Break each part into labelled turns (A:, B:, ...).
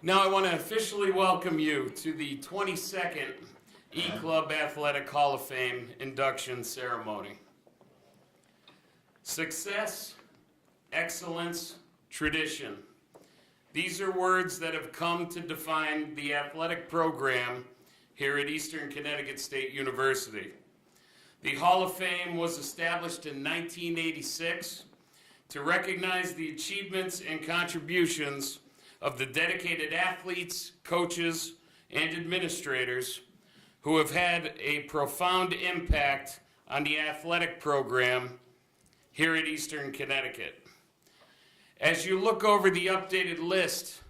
A: Now I want to officially welcome you to the 22nd E-Club Athletic Hall of Fame induction ceremony. Success, excellence, tradition. These are words that have come to define the athletic program here at Eastern Connecticut State University. The Hall of Fame was established in 1986 to recognize the achievements and contributions of the dedicated athletes, coaches, and administrators who have had a profound impact on the athletic program here at Eastern Connecticut. As you look over the updated list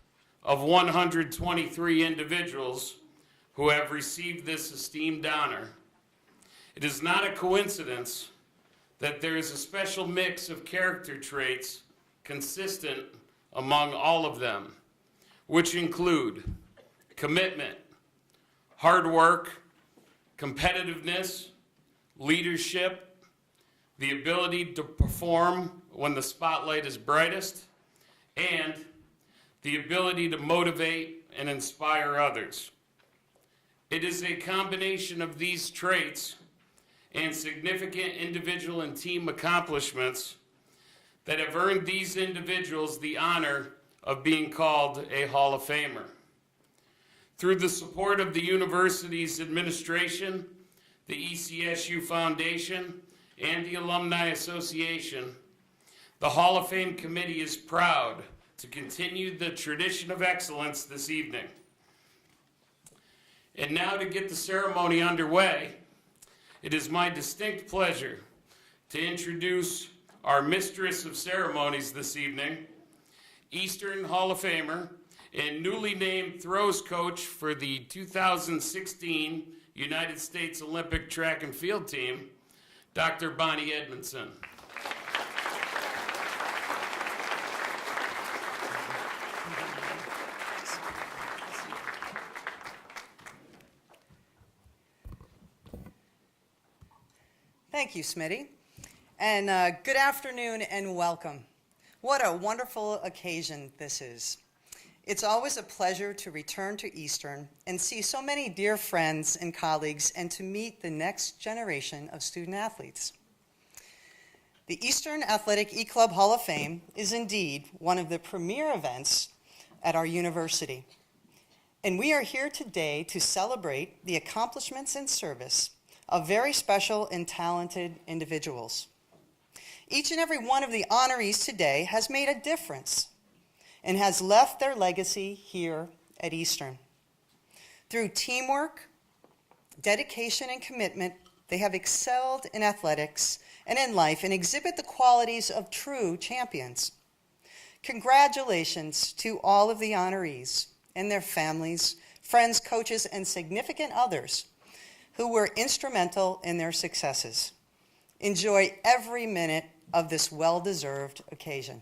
A: of 123 individuals who have received this esteemed honor, it is not a coincidence that there is a special mix of character traits consistent among all of them, which include commitment, hard work, competitiveness, leadership, the ability to perform when the spotlight is brightest, and the ability to motivate and inspire others. It is a combination of these traits and significant individual and team accomplishments that have earned these individuals the honor of being called a Hall of Famer. Through the support of the university's administration, the ECSU Foundation, and the Alumni Association, the Hall of Fame Committee is proud to continue the tradition of excellence this evening. And now, to get the ceremony underway, it is my distinct pleasure to introduce our Mistress of Ceremonies this evening, Eastern Hall of Famer and newly named throws coach for the 2016 United States Olympic Track and Field Team, Dr. Bonnie Edmondson.
B: Thank you, Smitty. And good afternoon and welcome. What a wonderful occasion this is. It's always a pleasure to return to Eastern and see so many dear friends and colleagues and to meet the next generation of student athletes. The Eastern Athletic E-Club Hall of Fame is indeed one of the premier events at our university. And we are here today to celebrate the accomplishments and service of very special and talented individuals. Each and every one of the honorees today has made a difference and has left their legacy here at Eastern. Through teamwork, dedication, and commitment, they have excelled in athletics and in life and exhibit the qualities of true champions. Congratulations to all of the honorees and their families, friends, coaches, and significant others who were instrumental in their successes. Enjoy every minute of this well-deserved occasion.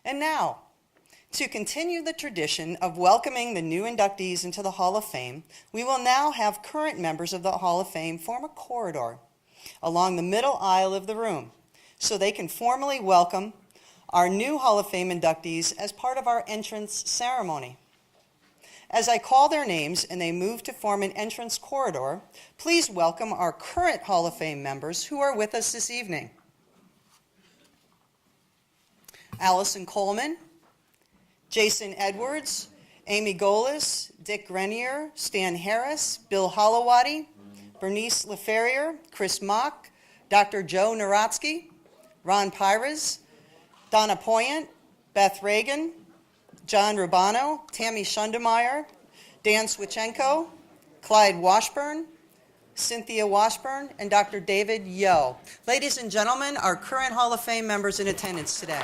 B: And now, to continue the tradition of welcoming the new inductees into the Hall of Fame, we will now have current members of the Hall of Fame form a corridor along the middle aisle of the room so they can formally welcome our new Hall of Fame inductees as part of our entrance ceremony. As I call their names and they move to form an entrance corridor, please welcome our current Hall of Fame members who are with us this evening. Allison Coleman, Jason Edwards, Amy Golis, Dick Grenier, Stan Harris, Bill Holowati, Bernice LaFerrier, Chris Mock, Dr. Joe Naratsky, Ron Pires, Donna Poyant, Beth Reagan, John Rubano, Tammy Shundemeyer, Dan Swichenko, Clyde Washburn, Cynthia Washburn, and Dr. David Yo. Ladies and gentlemen, our current Hall of Fame members in attendance today.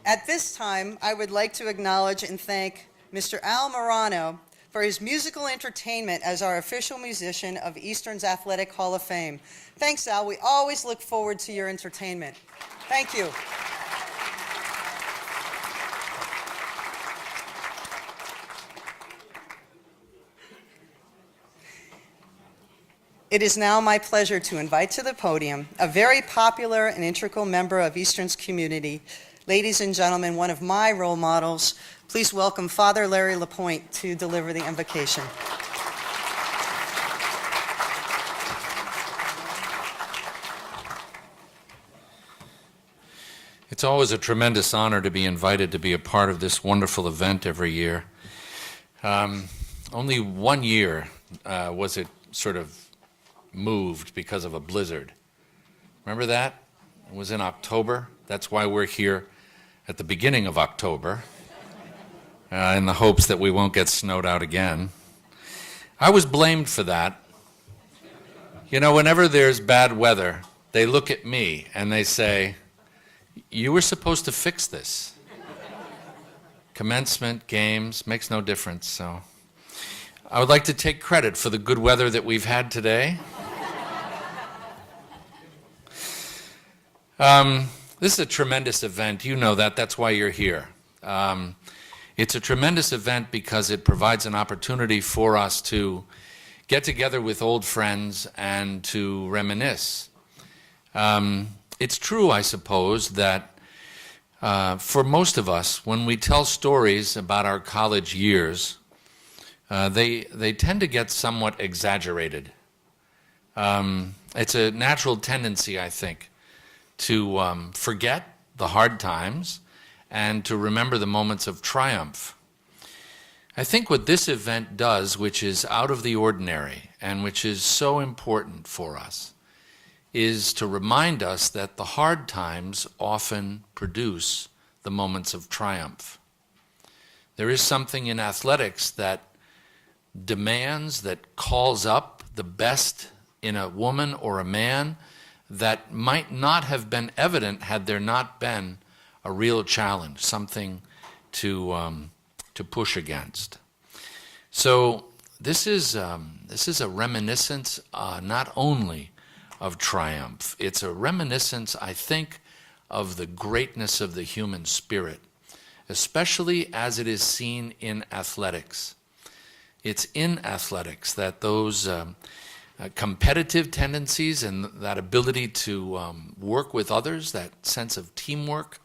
B: At this time, I would like to acknowledge and thank Mr. Al Morano for his musical entertainment as our official musician of Eastern's Athletic Hall of Fame. Thanks, Al. We always look forward to your entertainment. Thank you. It is now my pleasure to invite to the podium a very popular and integral member of Eastern's community. Ladies and gentlemen, one of my role models, please welcome Father Larry LaPointe to deliver the invocation.
C: It's always a tremendous honor to be invited to be a part of this wonderful event every year. Only 1 year was it sort of moved because of a blizzard. Remember that? It was in October. That's why we're here at the beginning of October, in the hopes that we won't get snowed out again. I was blamed for that. You know, whenever there's bad weather, they look at me and they say, "You were supposed to fix this." Commencement, games, makes no difference. So I would like to take credit for the good weather that we've had today. This is a tremendous event. You know that. That's why you're here. It's a tremendous event because it provides an opportunity for us to get together with old friends and to reminisce. It's true, I suppose, that for most of us, when we tell stories about our college years, they tend to get somewhat exaggerated. It's a natural tendency, I think, to forget the hard times and to remember the moments of triumph. I think what this event does, which is out of the ordinary and which is so important for us, is to remind us that the hard times often produce the moments of triumph. There is something in athletics that demands, that calls up the best in a woman or a man that might not have been evident had there not been a real challenge, something to push against. So this is a reminiscence not only of triumph, it's a reminiscence, I think, of the greatness of the human spirit, especially as it is seen in athletics. It's in athletics that those competitive tendencies and that ability to work with others, that sense of teamwork,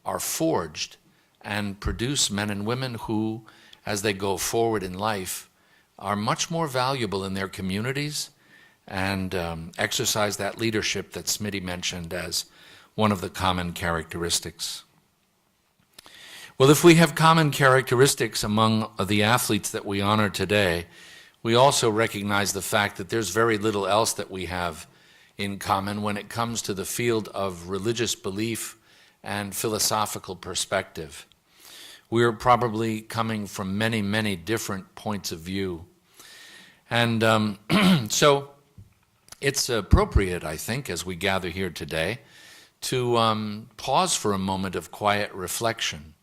C: are forged and produce men and women who, as they go forward in life, are much more valuable in their communities and exercise that leadership that Smitty mentioned as one of the common characteristics. Well, if we have common characteristics among the athletes that we honor today, we also recognize the fact that there's very little else that we have in common when it comes to the field of religious belief and philosophical perspective. We're probably coming from many, many different points of view. And so it's appropriate, I think, as we gather here today, to pause for a moment of quiet reflection.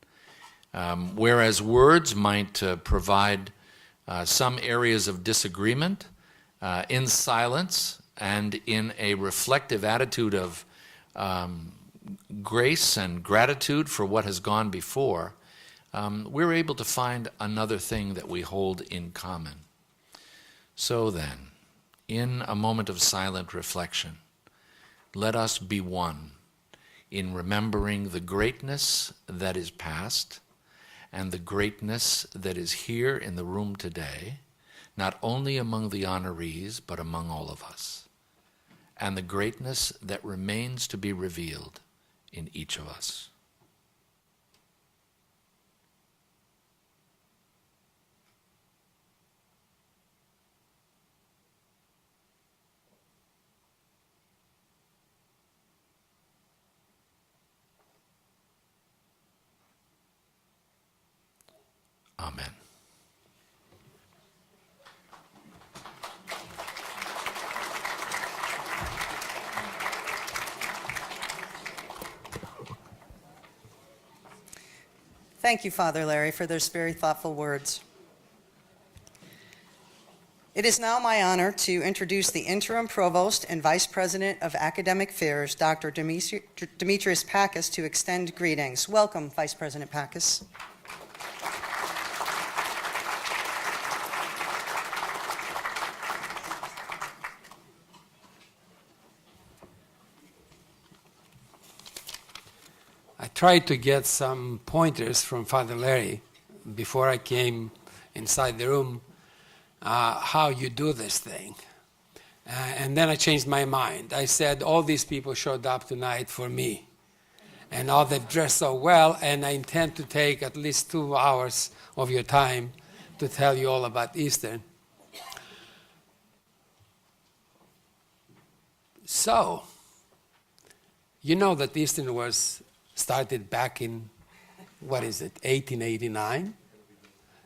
C: Whereas words might provide some areas of disagreement, in silence and in a reflective attitude of grace and gratitude for what has gone before, we're able to find another thing that we hold in common. So then, in a moment of silent reflection, let us be one in remembering the greatness that is past and the greatness that is here in the room today, not only among the honorees, but among all of us, and the greatness that remains to be revealed in each of us. Amen.
B: Thank you, Father Larry, for those very thoughtful words. It is now my honor to introduce the Interim Provost and Vice President of Academic Affairs, Dr. Demetrius Packus, to extend greetings. Welcome, Vice President Packus.
D: tried to get some pointers from Father Larry before I came inside the room, how you do this thing. And then I changed my mind. I said, all these people showed up tonight for me. And all they've dressed so well, and I intend to take at least 2 hours of your time to tell you all about Easter. So, you know that Easter was started back in, 1889?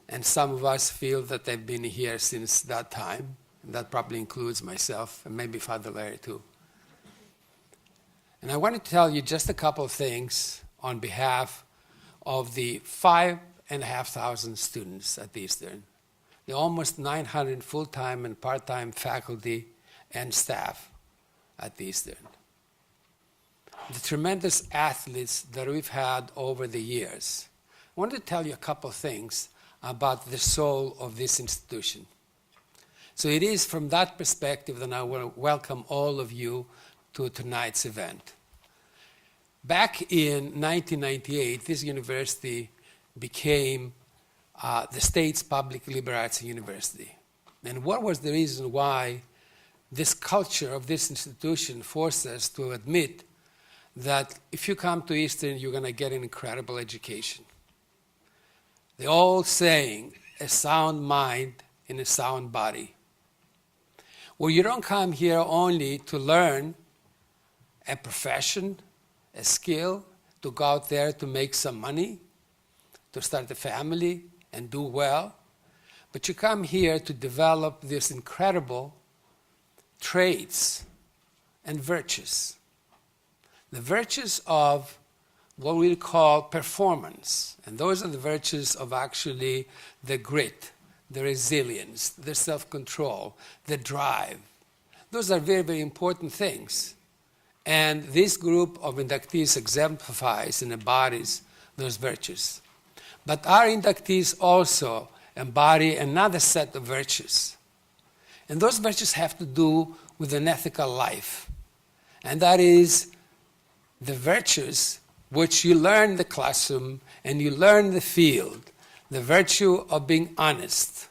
D: And some of us feel that they've been here since that time. And that probably includes myself, and maybe Father Larry too. And I want to tell you just a couple of things on behalf of the 5,500 students at Eastern, the almost 900 full-time and part-time faculty and staff at Eastern, the tremendous athletes that we've had over the years. I want to tell you a couple of things about the soul of this institution. So it is from that perspective that I want to welcome all of you to tonight's event. Back in 1998, this university became the state's public liberal arts university. And what was the reason why this culture of this institution forced us to admit that if you come to Eastern, you're going to get an incredible education? The old saying, a sound mind in a sound body. Well, you don't come here only to learn a profession, a skill, to go out there to make some money, to start a family and do well, but you come here to develop these incredible traits and virtues. The virtues of what we call performance, and those are the virtues of actually the grit, the resilience, the self-control, the drive. Those are very, very important things. And this group of inductees exemplifies and embodies those virtues. But our inductees also embody another set of virtues. And those virtues have to do with an ethical life. And that is the virtues which you learn in the classroom and you learn in the field. The virtue of being honest,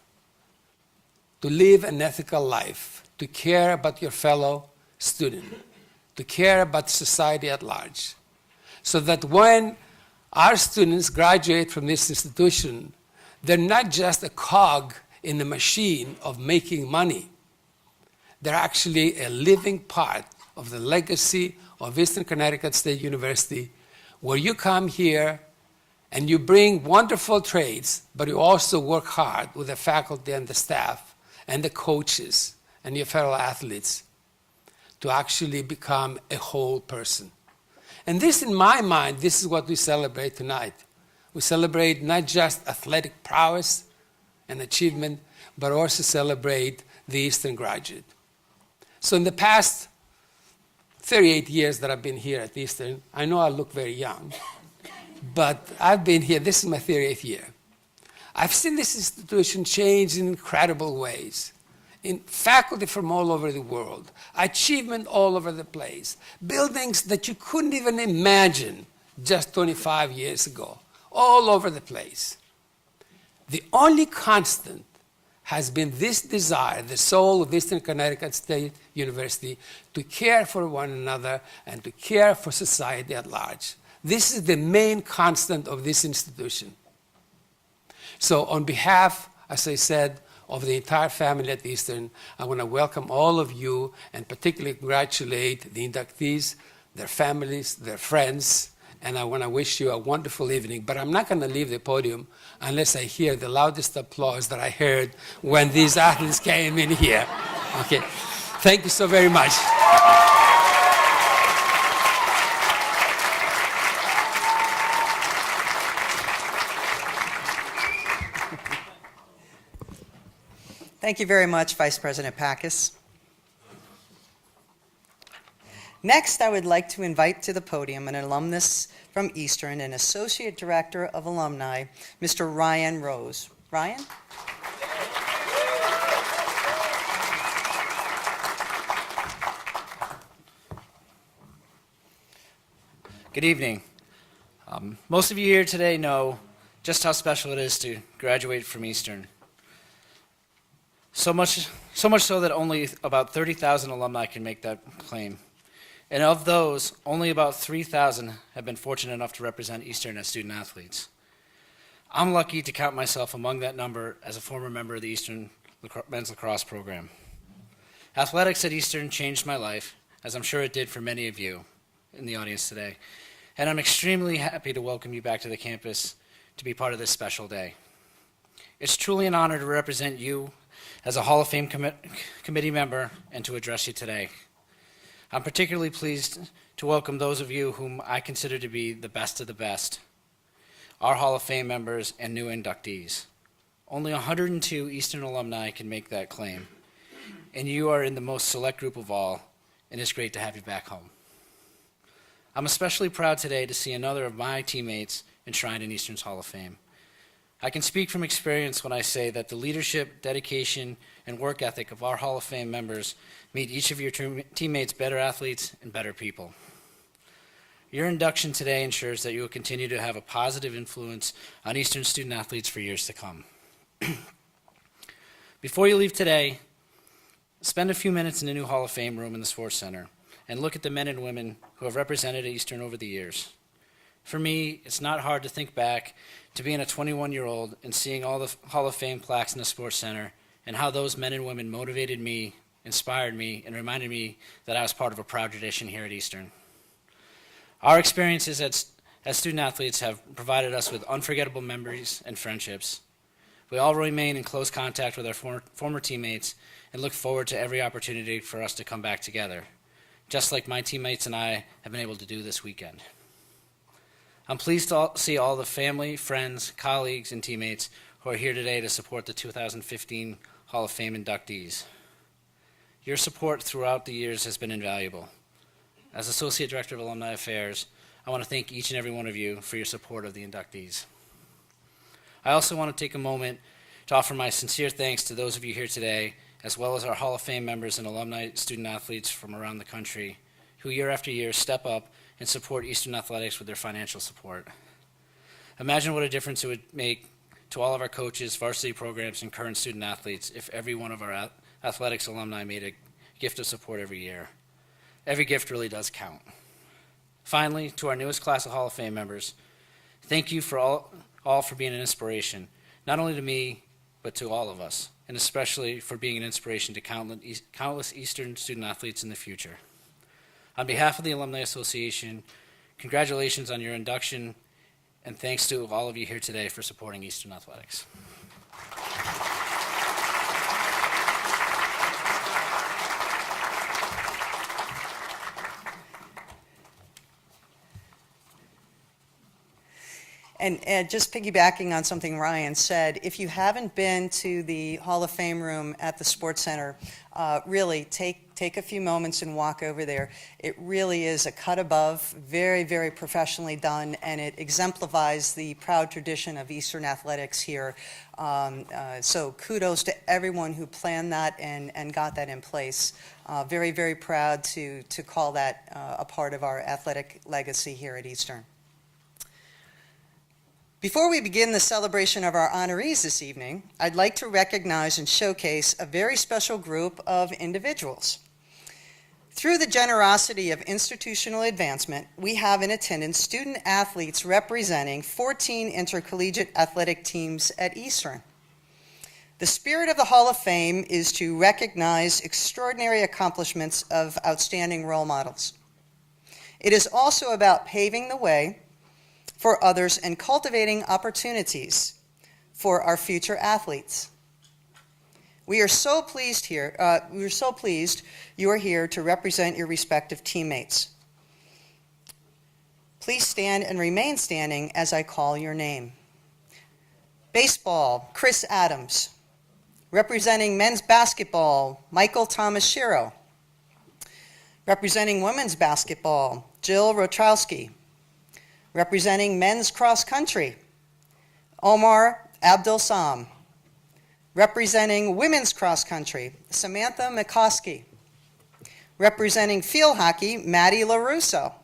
D: to live an ethical life, to care about your fellow student, to care about society at large, so that when our students graduate from this institution, they're not just a cog in the machine of making money. They're actually a living part of the legacy of Eastern Connecticut State University, where you come here and you bring wonderful traits, but you also work hard with the faculty and the staff and the coaches and your fellow athletes to actually become a whole person. And this, in my mind, this is what we celebrate tonight. We celebrate not just athletic prowess and achievement, but also celebrate the Eastern graduate. So in the past 38 years that I've been here at Eastern, I know I look very young, but I've been here, this is my 38th year. I've seen this institution change in incredible ways. In faculty from all over the world, achievement all over the place, buildings that you couldn't even imagine just 25 years ago, all over the place. The only constant has been this desire, the soul of Eastern Connecticut State University, to care for one another and to care for society at large. This is the main constant of this institution. So on behalf, as I said, of the entire family at Eastern, I want to welcome all of you and particularly congratulate the inductees, their families, their friends, and I want to wish you a wonderful evening. But I'm not going to leave the podium unless I hear the loudest applause that I heard when these athletes came in here. Okay, thank you so very much.
B: Thank you very much, Vice President Packus. Next, I would like to invite to the podium an alumnus from Eastern and Associate Director of Alumni, Mr. Ryan Rose. Ryan?
E: Good evening. Most of you here today know just how special it is to graduate from Eastern. So much so that only about 30,000 alumni can make that claim. And of those, only about 3,000 have been fortunate enough to represent Eastern as student athletes. I'm lucky to count myself among that number as a former member of the Eastern men's lacrosse program. Athletics at Eastern changed my life, as I'm sure it did for many of you in the audience today. And I'm extremely happy to welcome you back to the campus to be part of this special day. It's truly an honor to represent you as a Hall of Fame committee member and to address you today. I'm particularly pleased to welcome those of you whom I consider to be the best of the best, our Hall of Fame members and new inductees. Only 102 Eastern alumni can make that claim, and you are in the most select group of all, and it's great to have you back home. I'm especially proud today to see another of my teammates enshrined in Eastern's Hall of Fame. I can speak from experience when I say that the leadership, dedication, and work ethic of our Hall of Fame members made each of your teammates better athletes and better people. Your induction today ensures that you will continue to have a positive influence on Eastern student athletes for years to come. Before you leave today, spend a few minutes in the new Hall of Fame room in the Sports Center and look at the men and women who have represented Eastern over the years. For me, it's not hard to think back to being a 21-year-old and seeing all the Hall of Fame plaques in the Sports Center and how those men and women motivated me, inspired me, and reminded me that I was part of a proud tradition here at Eastern. Our experiences as student athletes have provided us with unforgettable memories and friendships. We all remain in close contact with our former teammates and look forward to every opportunity for us to come back together, just like my teammates and I have been able to do this weekend. I'm pleased to see all the family, friends, colleagues, and teammates who are here today to support the 2015 Hall of Fame inductees. Your support throughout the years has been invaluable. As Associate Director of Alumni Affairs, I want to thank each and every one of you for your support of the inductees. I also want to take a moment to offer my sincere thanks to those of you here today, as well as our Hall of Fame members and alumni student athletes from around the country, who year after year step up and support Eastern athletics with their financial support. Imagine what a difference it would make to all of our coaches, varsity programs, and current student athletes if every one of our athletics alumni made a gift of support every year. Every gift really does count. Finally, to our newest class of Hall of Fame members, thank you for all for being an inspiration, not only to me, but to all of us, and especially for being an inspiration to countless Eastern student athletes in the future. On behalf of the Alumni Association, congratulations on your induction, and thanks to all of you here today for supporting Eastern athletics.
B: And just piggybacking on something Ryan said, if you haven't been to the Hall of Fame room at the Sports Center, really take a few moments and walk over there. It really is a cut above, very, very professionally done, and it exemplifies the proud tradition of Eastern athletics here. So kudos to everyone who planned that and got that in place. Very, very proud to call that a part of our athletic legacy here at Eastern. Before we begin the celebration of our honorees this evening, I'd like to recognize and showcase a very special group of individuals. Through the generosity of institutional advancement, we have in attendance student athletes representing 14 intercollegiate athletic teams at Eastern. The spirit of the Hall of Fame is to recognize extraordinary accomplishments of outstanding role models. It is also about paving the way for others and cultivating opportunities for our future athletes. We are so pleased you are here to represent your respective teammates. Please stand and remain standing as I call your name. Baseball, Chris Adams. Representing men's basketball, Michael Thomas Shiro. Representing women's basketball, Jill Rotrowski. Representing men's cross country, Omar Abdul Sam. Representing women's cross country, Samantha McCoskey. Representing field hockey, Maddie LaRusso.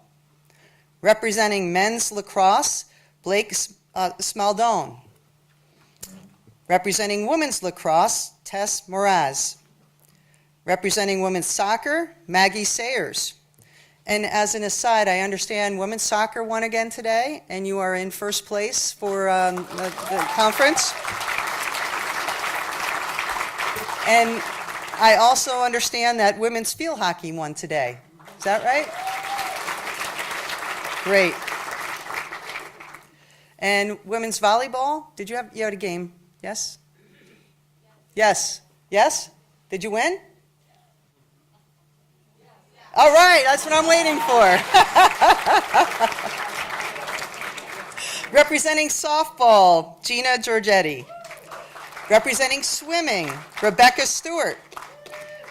B: Representing men's lacrosse, Blake Smaldone. Representing women's lacrosse, Tess Moraz. Representing women's soccer, Maggie Sayers. And as an aside, I understand women's soccer won again today, and you are in first place for the conference. And I also understand that women's field hockey won today. Is that right? Great. And women's volleyball, you had a game, yes? Yes. Yes? Did you win? All right, that's what I'm waiting for. Representing softball, Gina Giorgetti. Representing swimming, Rebecca Stewart.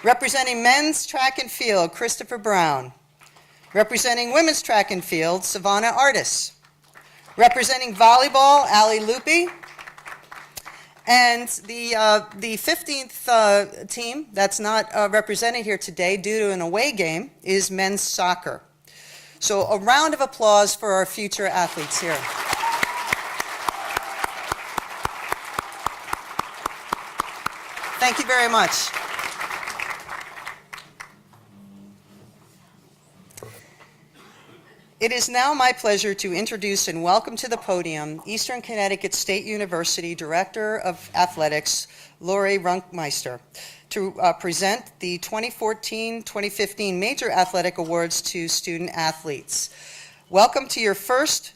B: Representing men's track and field, Christopher Brown. Representing women's track and field, Savannah Artis. Representing volleyball, Ali Lupi. And the 15th team that's not represented here today due to an away game is men's soccer. So a round of applause for our future athletes here. Thank you very much. It is now my pleasure to introduce and welcome to the podium Eastern Connecticut State University Director of Athletics, Lori Runkmeister, to present the 2014-2015 Major Athletic Awards to student athletes. Welcome to your first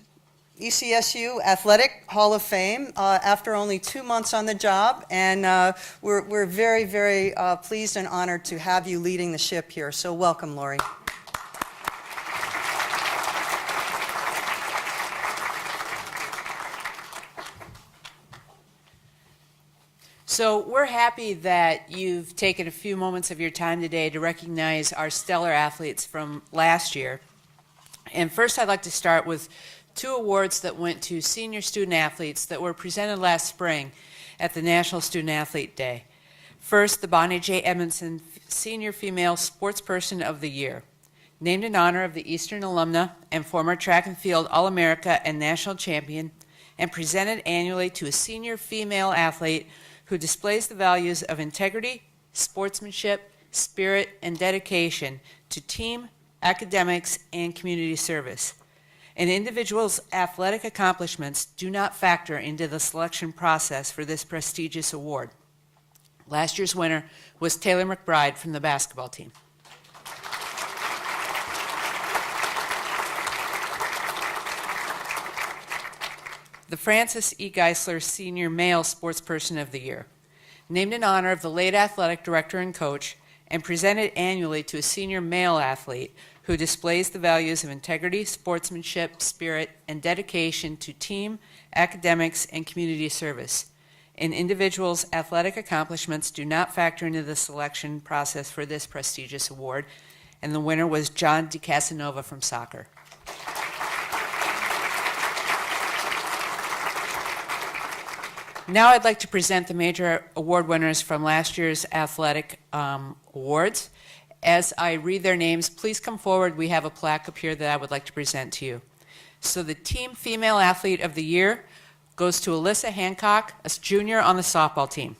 B: ECSU Athletic Hall of Fame after only 2 months on the job, and we're very, very pleased and honored to have you leading the ship here. So welcome, Lori.
F: So we're happy that you've taken a few moments of your time today to recognize our stellar athletes from last year. And first I'd like to start with 2 awards that went to senior student athletes that were presented last spring at the National Student Athlete Day. First, the Bonnie J. Edmondson Senior Female Sportsperson of the Year, named in honor of the Eastern alumna and former track and field All-America and national champion, and presented annually to a senior female athlete who displays the values of integrity, sportsmanship, spirit, and dedication to team, academics, and community service. An individual's athletic accomplishments do not factor into the selection process for this prestigious award. Last year's winner was Taylor McBride from the basketball team. The Francis E. Geisler Senior Male Sportsperson of the Year, named in honor of the late athletic director and coach, and presented annually to a senior male athlete who displays the values of integrity, sportsmanship, spirit, and dedication to team, academics, and community service. An individual's athletic accomplishments do not factor into the selection process for this prestigious award, and the winner was John DeCasanova from soccer. Now I'd like to present the major award winners from last year's athletic awards. As I read their names, please come forward. We have a plaque up here that I would like to present to you. So the Team Female Athlete of the Year goes to Alyssa Hancock, a junior on the softball team.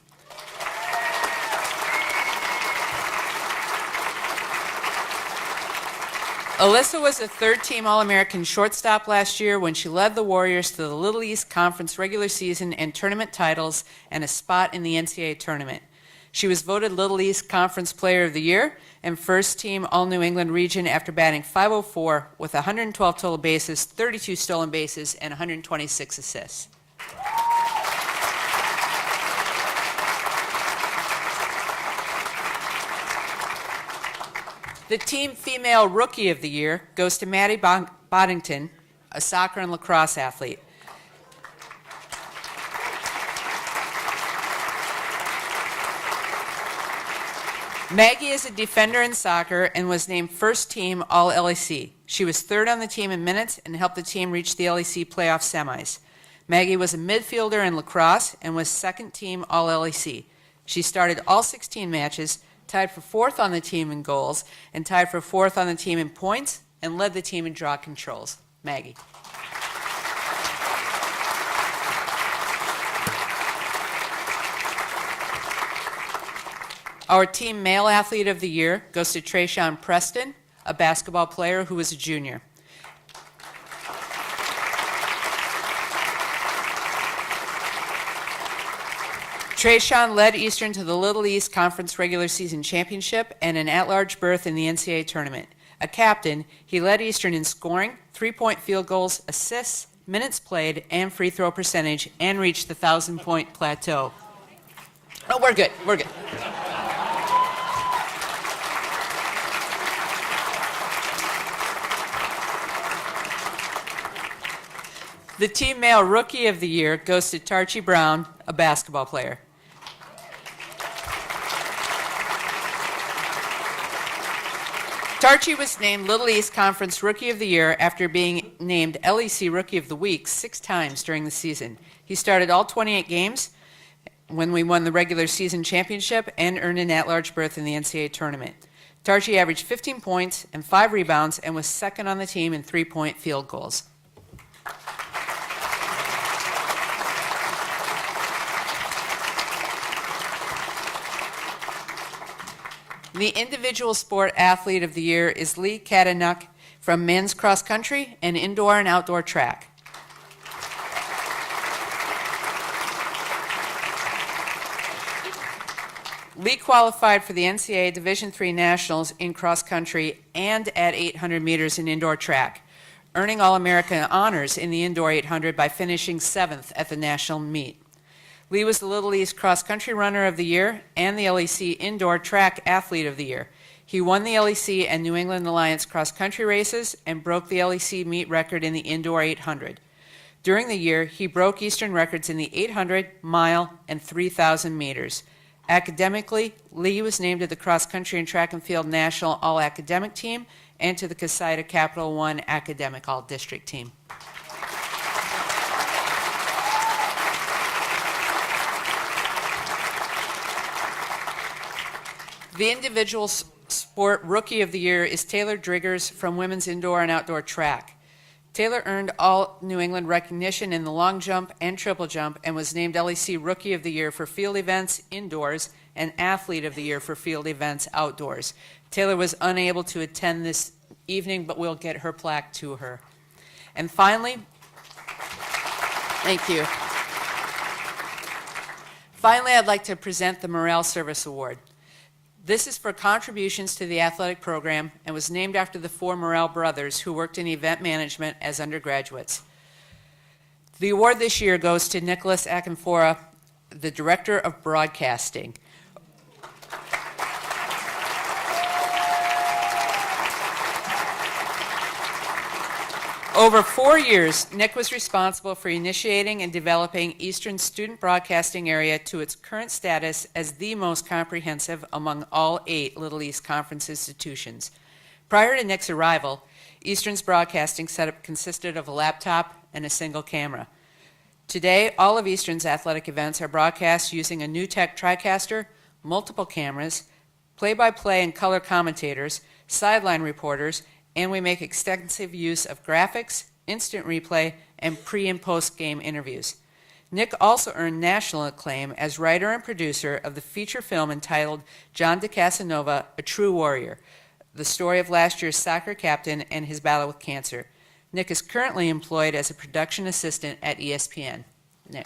F: Alyssa was a third-team All-American shortstop last year when she led the Warriors to the Little East Conference regular season and tournament titles and a spot in the NCAA tournament. She was voted Little East Conference Player of the Year and first-team All-New England region after batting .504 with 112 total bases, 32 stolen bases, and 126 assists. The Team Female Rookie of the Year goes to Maddie Boddington, a soccer and lacrosse athlete. Maggie is a defender in soccer and was named first team All-LEC. She was third on the team in minutes and helped the team reach the LEC playoff semis. Maggie was a midfielder in lacrosse and was second team All-LEC. She started all 16 matches, tied for fourth on the team in goals, and tied for fourth on the team in points, and led the team in draw controls. Maggie. Our team male athlete of the year goes to Trayshawn Preston, a basketball player who was a junior. Trayshawn led Eastern to the Little East Conference regular season championship and an at-large berth in the NCAA tournament. A captain, he led Eastern in scoring, three-point field goals, assists, minutes played, and free throw percentage, and reached the 1,000-point plateau. Oh, we're good. We're good. The team male rookie of the year goes to Tarchie Brown, a basketball player. Tarchie was named Little East Conference Rookie of the Year after being named LEC Rookie of the Week 6 times during the season. He started all 28 games when we won the regular season championship and earned an at-large berth in the NCAA tournament. Tarchie averaged 15 points and 5 rebounds and was second on the team in three-point field goals. The individual sport athlete of the year is Lee Katanuk from men's cross country and indoor and outdoor track. Lee qualified for the NCAA Division III Nationals in cross country and at 800 meters in indoor track, earning All-American honors in the indoor 800 by finishing 7th at the national meet. Lee was the Little East Cross Country Runner of the Year and the LEC Indoor Track Athlete of the Year. He won the LEC and New England Alliance cross country races and broke the LEC meet record in the indoor 800. During the year, he broke Eastern records in the 800, mile, and 3,000 meters. Academically, Lee was named to the Cross Country and Track and Field National All-Academic Team and to the CASIDA Capital One Academic All-District Team. The individual sport rookie of the year is Taylor Driggers from women's indoor and outdoor track. Taylor earned all New England recognition in the long jump and triple jump and was named LEC Rookie of the Year for field events indoors and Athlete of the Year for field events outdoors. Taylor was unable to attend this evening, but we'll get her plaque to her. And finally, thank you. Finally, I'd like to present the Morale Service Award. This is for contributions to the athletic program and was named after the 4 Morale brothers who worked in event management as undergraduates. The award this year goes to Nicholas Akinfora, the Director of Broadcasting. Over 4 years, Nick was responsible for initiating and developing Eastern's student broadcasting area to its current status as the most comprehensive among all 8 Little East Conference institutions. Prior to Nick's arrival, Eastern's broadcasting setup consisted of a laptop and a single camera. Today, all of Eastern's athletic events are broadcast using a new tech TriCaster, multiple cameras, play-by-play and color commentators, sideline reporters, and we make extensive use of graphics, instant replay, and pre- and post-game interviews. Nick also earned national acclaim as writer and producer of the feature film entitled John de Casanova, A True Warrior, the story of last year's soccer captain and his battle with cancer. Nick is currently employed as a production assistant at ESPN. Nick.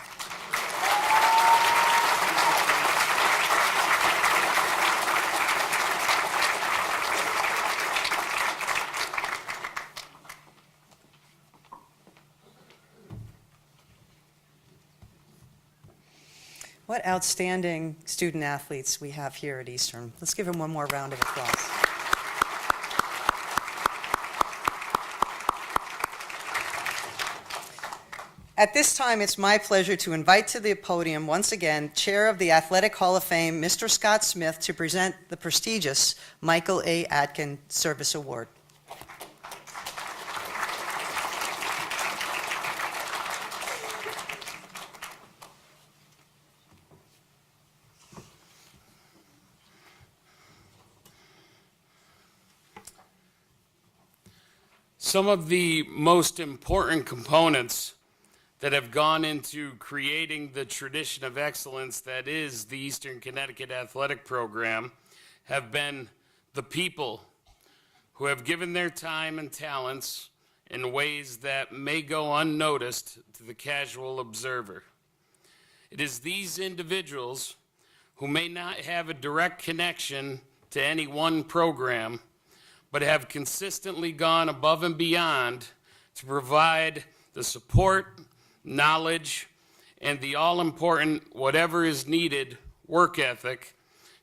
B: What outstanding student athletes we have here at Eastern. Let's give them one more round of applause. At this time, it's my pleasure to invite to the podium once again Chair of the Athletic Hall of Fame, Mr. Scott Smith, to present the prestigious Michael A. Atkin Service Award.
A: Some of the most important components that have gone into creating the tradition of excellence that is the Eastern Connecticut Athletic Program have been the people who have given their time and talents in ways that may go unnoticed to the casual observer. It is these individuals who may not have a direct connection to any one program, but have consistently gone above and beyond to provide the support, knowledge, and the all-important whatever is needed work ethic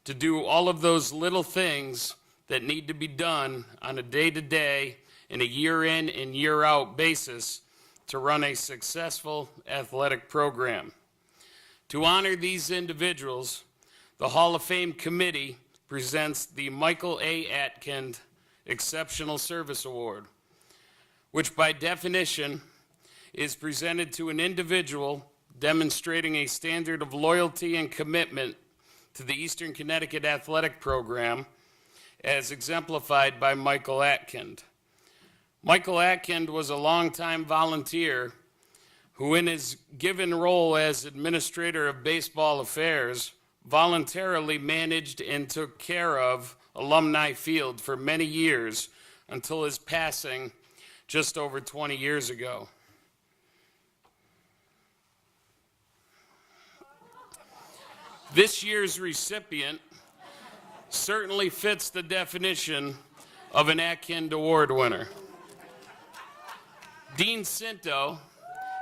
A: to do all of those little things that need to be done on a day-to-day and a year-in and year-out basis to run a successful athletic program. To honor these individuals, the Hall of Fame Committee presents the Michael A. Atkind Exceptional Service Award, which by definition is presented to an individual demonstrating a standard of loyalty and commitment to the Eastern Connecticut Athletic Program as exemplified by Michael Atkind. Michael Atkind was a longtime volunteer who, in his given role as administrator of baseball affairs, voluntarily managed and took care of Alumni Field for many years until his passing just over 20 years ago. This year's recipient certainly fits the definition of an Atkind Award winner. Dean Cinto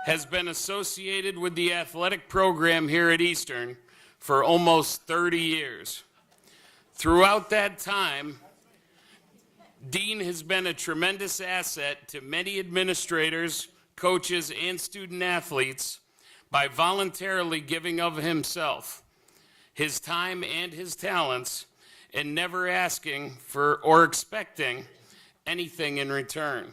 A: has been associated with the athletic program here at Eastern for almost 30 years. Throughout that time, Dean has been a tremendous asset to many administrators, coaches, and student athletes by voluntarily giving of himself, his time and his talents, and never asking for or expecting anything in return.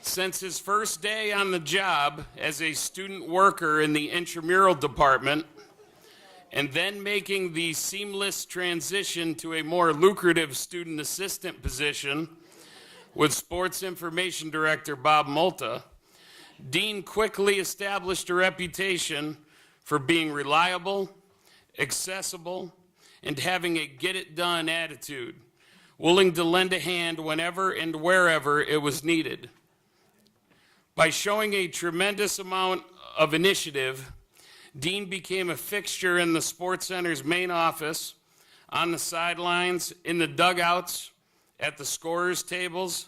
A: Since his first day on the job as a student worker in the intramural department, and then making the seamless transition to a more lucrative student assistant position with sports information director Bob Multa, Dean quickly established a reputation for being reliable, accessible, and having a get-it-done attitude, willing to lend a hand whenever and wherever it was needed. By showing a tremendous amount of initiative, Dean became a fixture in the Sports Center's main office, on the sidelines, in the dugouts, at the scorers' tables,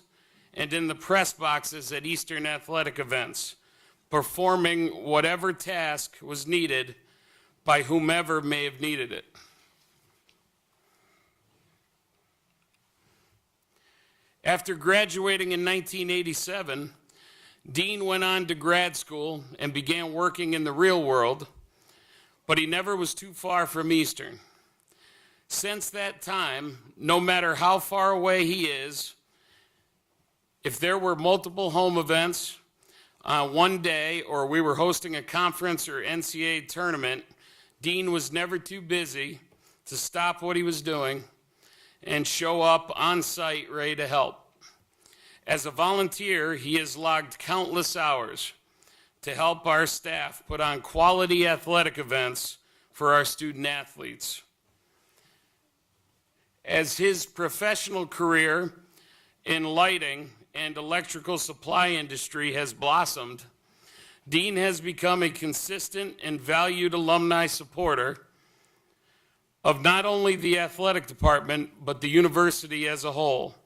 A: and in the press boxes at Eastern athletic events, performing whatever task was needed by whomever may have needed it. After graduating in 1987, Dean went on to grad school and began working in the real world, but he never was too far from Eastern. Since that time, no matter how far away he is, if there were multiple home events one day or we were hosting a conference or NCAA tournament, Dean was never too busy to stop what he was doing and show up on site ready to help. As a volunteer, he has logged countless hours to help our staff put on quality athletic events for our student athletes. As his professional career in lighting and electrical supply industry has blossomed, Dean has become a consistent and valued alumni supporter of not only the athletic department, but the university as a whole.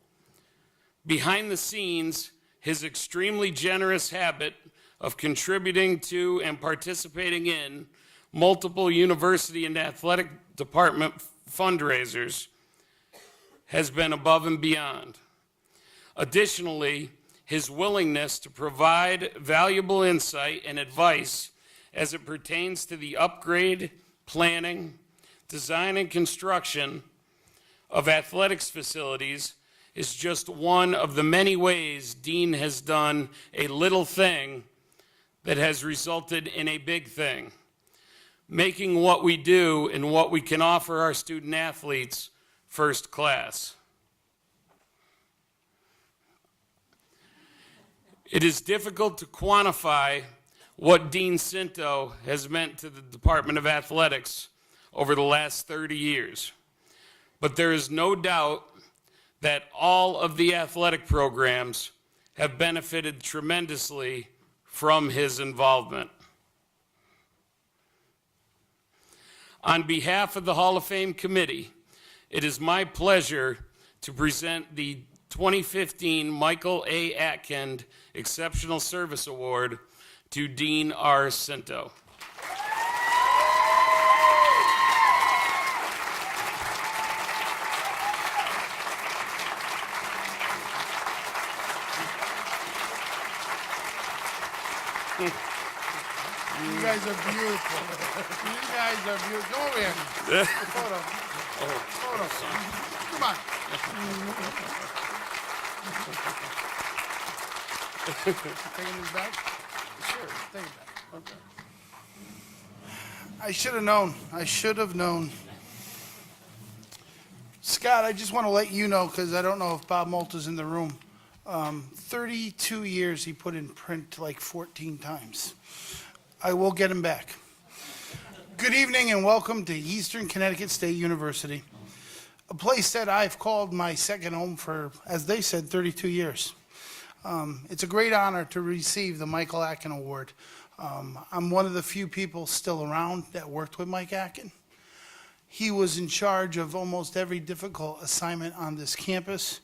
A: Behind the scenes, his extremely generous habit of contributing to and participating in multiple university and athletic department fundraisers has been above and beyond. Additionally, his willingness to provide valuable insight and advice as it pertains to the upgrade, planning, design, and construction of athletics facilities is just one of the many ways Dean has done a little thing that has resulted in a big thing, making what we do and what we can offer our student athletes first class. It is difficult to quantify what Dean Cinto has meant to the Department of Athletics over the last 30 years. But there is no doubt that all of the athletic programs have benefited tremendously from his involvement. On behalf of the Hall of Fame Committee, it is my pleasure to present the 2015 Michael A. Atkind Exceptional Service Award to Dean R. Cinto.
G: You guys are beautiful. You guys are beautiful. Come over here. Photo. Photo. Come on. Taking this back? Sure, take it back. Okay. I should have known. I should have known. Scott, I just want to let you know, because I don't know if Bob Malta's in the room. 32 years he put in print like 14 times. I will get him back. Good evening and welcome to Eastern Connecticut State University, a place that I've called my second home for, as they said, 32 years. It's a great honor to receive the Michael Atkin Award. I'm one of the few people still around that worked with Mike Atkin. He was in charge of almost every difficult assignment on this campus,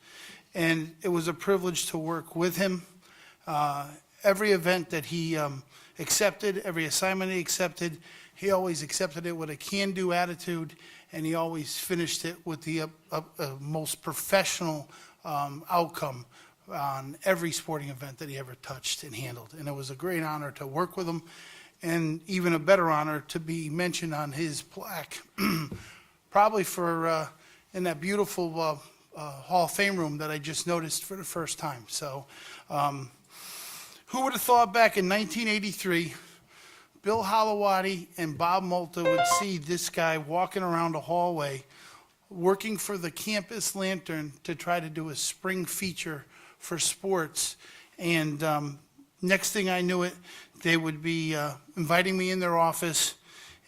G: and it was a privilege to work with him. Every event that he accepted, every assignment he accepted, he always accepted it with a can-do attitude, and he always finished it with the most professional outcome on every sporting event that he ever touched and handled. And it was a great honor to work with him, and even a better honor to be mentioned on his plaque, probably for in that beautiful Hall of Fame room that I just noticed for the first time. So who would have thought back in 1983, Bill Holowati and Bob Malta would see this guy walking around a hallway working for the Campus Lantern to try to do a spring feature for sports. And next thing I knew it, they would be inviting me in their office,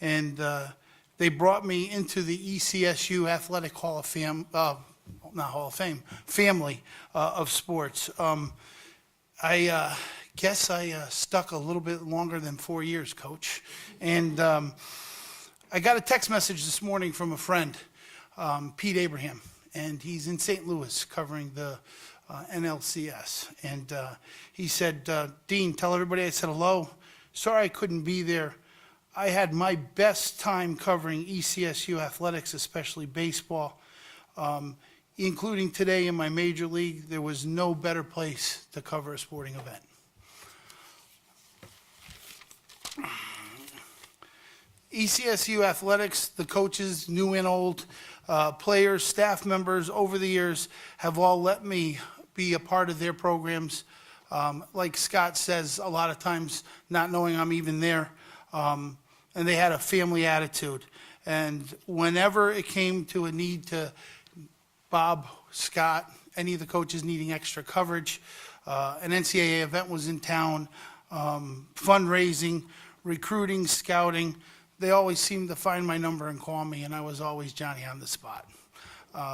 G: and they brought me into the ECSU Athletic Hall of Fame, not Hall of Fame, family of sports. I guess I stuck a little bit longer than 4 years, Coach. And I got a text message this morning from a friend, Pete Abraham, and he's in St. Louis covering the NLCS. And he said, Dean, tell everybody I said hello. Sorry I couldn't be there. I had my best time covering ECSU athletics, especially baseball, including today in my major league. There was no better place to cover a sporting event. ECSU athletics, the coaches, new and old, players, staff members over the years have all let me be a part of their programs. Like Scott says, a lot of times not knowing I'm even there. And they had a family attitude. And whenever it came to a need to Bob, Scott, any of the coaches needing extra coverage, an NCAA event was in town, fundraising, recruiting, scouting, they always seemed to find my number and call me, and I was always Johnny on the spot.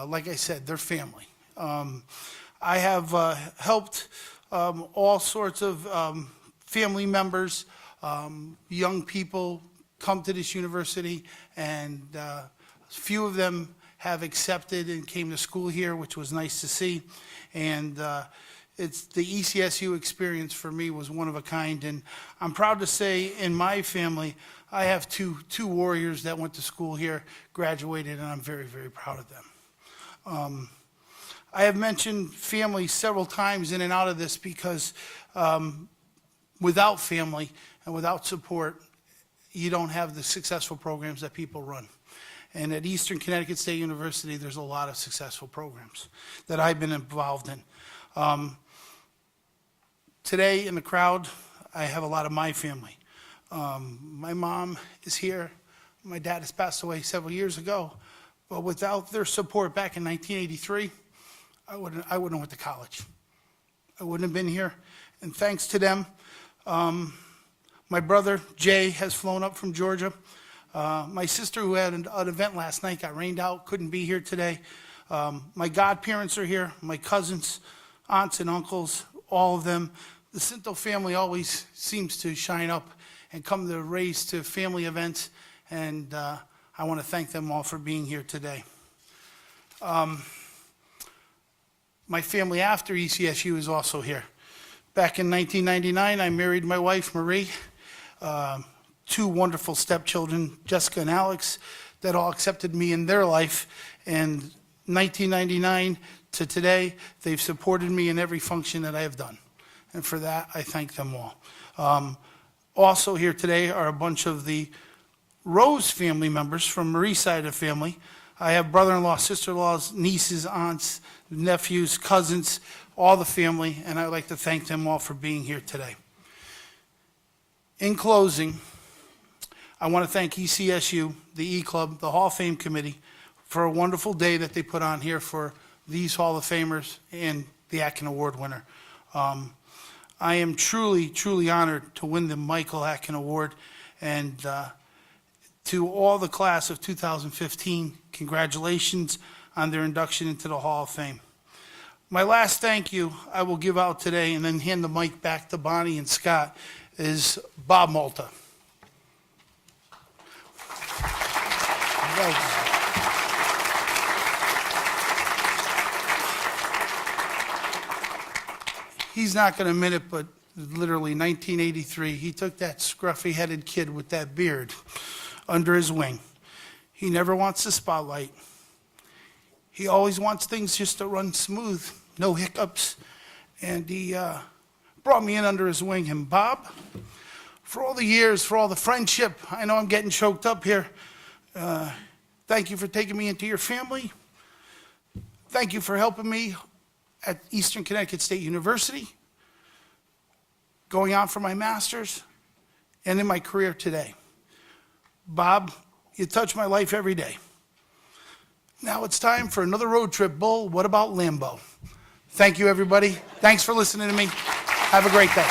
G: Like I said, they're family. I have helped all sorts of family members, young people come to this university, and few of them have accepted and came to school here, which was nice to see. And it's the ECSU experience for me was one of a kind. And I'm proud to say in my family, I have two warriors that went to school here, graduated, and I'm very, very proud of them. I have mentioned family several times in and out of this because without family and without support, you don't have the successful programs that people run. And at Eastern Connecticut State University, there's a lot of successful programs that I've been involved in. Today in the crowd, I have a lot of my family. My mom is here. My dad has passed away several years ago, But without their support back in 1983, I wouldn't have went to college. I wouldn't have been here. And thanks to them, my brother Jay has flown up from Georgia. My sister, who had an event last night, got rained out, couldn't be here today. My godparents are here, my cousins, aunts and uncles, all of them. The Cinto family always seems to shine up and come to raise to family events, and I want to thank them all for being here today. My family after ECSU is also here. Back in 1999, I married my wife, Marie. 2 wonderful stepchildren, Jessica and Alex, that all accepted me in their life. And 1999 to today, they've supported me in every function that I have done. And for that, I thank them all. Also here today are a bunch of the Rose family members from Marie's side of the family. I have brother-in-law, sister-in-laws, nieces, aunts, nephews, cousins, all the family, and I'd like to thank them all for being here today. In closing, I want to thank ECSU, the E-Club, the Hall of Fame Committee, for a wonderful day that they put on here for these Hall of Famers and the Atkin Award winner. I am truly, truly honored to win the Michael Atkin Award, and to all the class of 2015, congratulations on their induction into the Hall of Fame. My last thank you I will give out today and then hand the mic back to Bonnie and Scott is Bob Malta. He's not going to admit it, but literally 1983, he took that scruffy-headed kid with that beard under his wing. He never wants the spotlight. He always wants things just to run smooth, no hiccups. And he brought me in under his wing. And Bob, for all the years, for all the friendship, I know I'm getting choked up here. Thank you for taking me into your family. Thank you for helping me at Eastern Connecticut State University, going on for my master's, and in my career today. Bob, you touch my life every day. Now it's time for another road trip. Bull, what about Lambeau? Thank you, everybody. Thanks for listening to me. Have a great day.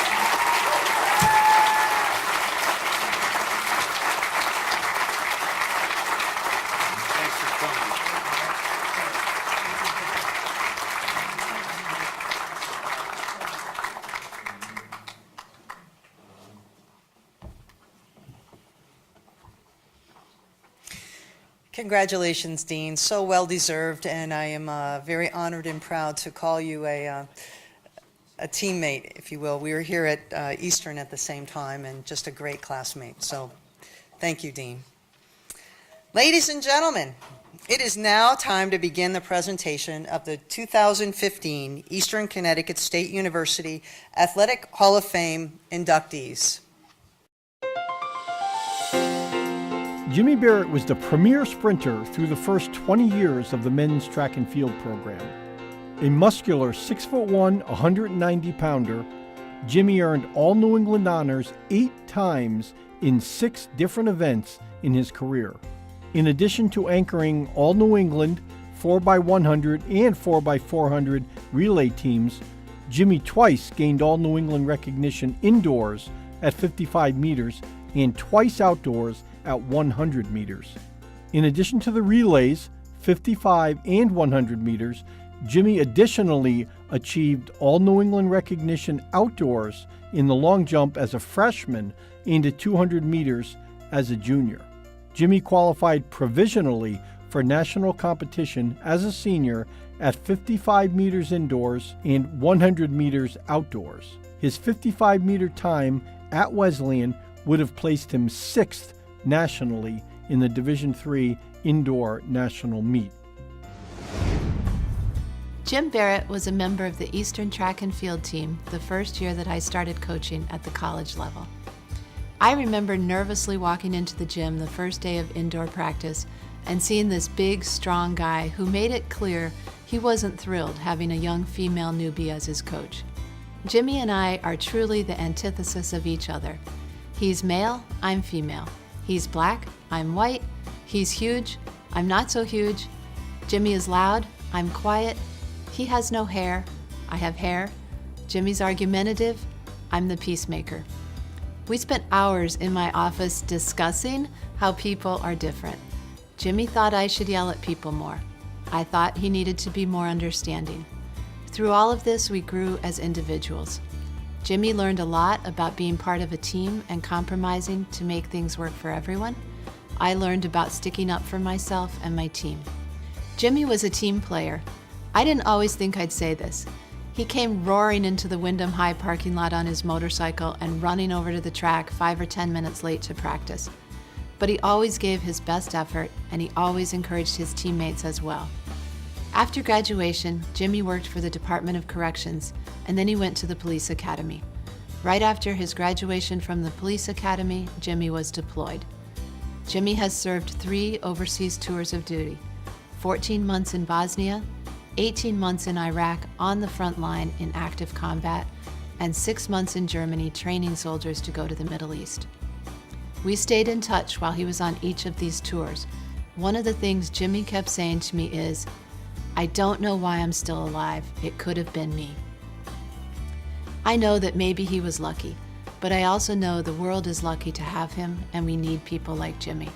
A: Thanks for coming.
B: Congratulations, Dean. So well deserved, and I am very honored and proud to call you a teammate, if you will. We were here at Eastern at the same time, and just a great classmate. So, thank you, Dean. Ladies and gentlemen, it is now time to begin the presentation of the 2015 Eastern Connecticut State University Athletic Hall of Fame inductees.
H: Jimmy Barrett was the premier sprinter through the first 20 years of the men's track and field program. A muscular 6'1", 190-pounder, Jimmy earned all New England honors 8 times in 6 different events in his career. In addition to anchoring all New England 4x100 and 4x400 relay teams, Jimmy twice gained all New England recognition indoors at 55 meters and twice outdoors at 100 meters. In addition to the relays, 55 and 100 meters, Jimmy additionally achieved all New England recognition outdoors in the long jump as a freshman and at 200 meters as a junior. Jimmy qualified provisionally for national competition as a senior at 55 meters indoors and 100 meters outdoors. His 55-meter time at Wesleyan would have placed him 6th nationally in the Division III indoor national meet.
I: Jim Barrett was a member of the Eastern Track and Field team the first year that I started coaching at the college level. I remember nervously walking into the gym the first day of indoor practice and seeing this big, strong guy who made it clear he wasn't thrilled having a young female newbie as his coach. Jimmy and I are truly the antithesis of each other. He's male, I'm female. He's black, I'm white. He's huge, I'm not so huge. Jimmy is loud. I'm quiet. He has no hair. I have hair. Jimmy's argumentative. I'm the peacemaker. We spent hours in my office discussing how people are different. Jimmy thought I should yell at people more. I thought he needed to be more understanding. Through all of this, we grew as individuals. Jimmy learned a lot about being part of a team and compromising to make things work for everyone. I learned about sticking up for myself and my team. Jimmy was a team player. I didn't always think I'd say this. He came roaring into the Wyndham High parking lot on his motorcycle and running over to the track 5 or 10 minutes late to practice. But he always gave his best effort, and he always encouraged his teammates as well. After graduation, Jimmy worked for the Department of Corrections, and then he went to the police academy. Right after his graduation from the police academy, Jimmy was deployed. Jimmy has served 3 overseas tours of duty, 14 months in Bosnia, 18 months in Iraq on the front line in active combat, and 6 months in Germany training soldiers to go to the Middle East. We stayed in touch while he was on each of these tours. One of the things Jimmy kept saying to me is, "I don't know why I'm still alive. It could have been me." I know that maybe he was lucky, but I also know the world is lucky to have him, and we need people like Jimmy.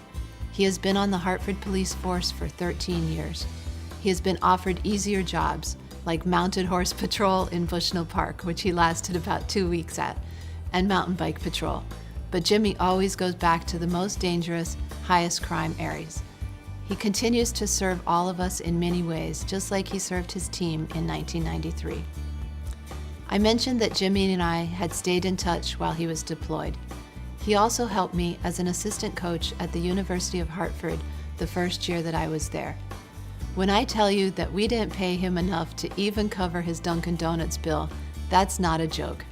I: He has been on the Hartford Police Force for 13 years. He has been offered easier jobs, like mounted horse patrol in Bushnell Park, which he lasted about 2 weeks at, and mountain bike patrol. But Jimmy always goes back to the most dangerous, highest crime areas. He continues to serve all of us in many ways, just like he served his team in 1993. I mentioned that Jimmy and I had stayed in touch while he was deployed. He also helped me as an assistant coach at the University of Hartford the first year that I was there. When I tell you that we didn't pay him enough to even cover his Dunkin' Donuts bill, that's not a joke.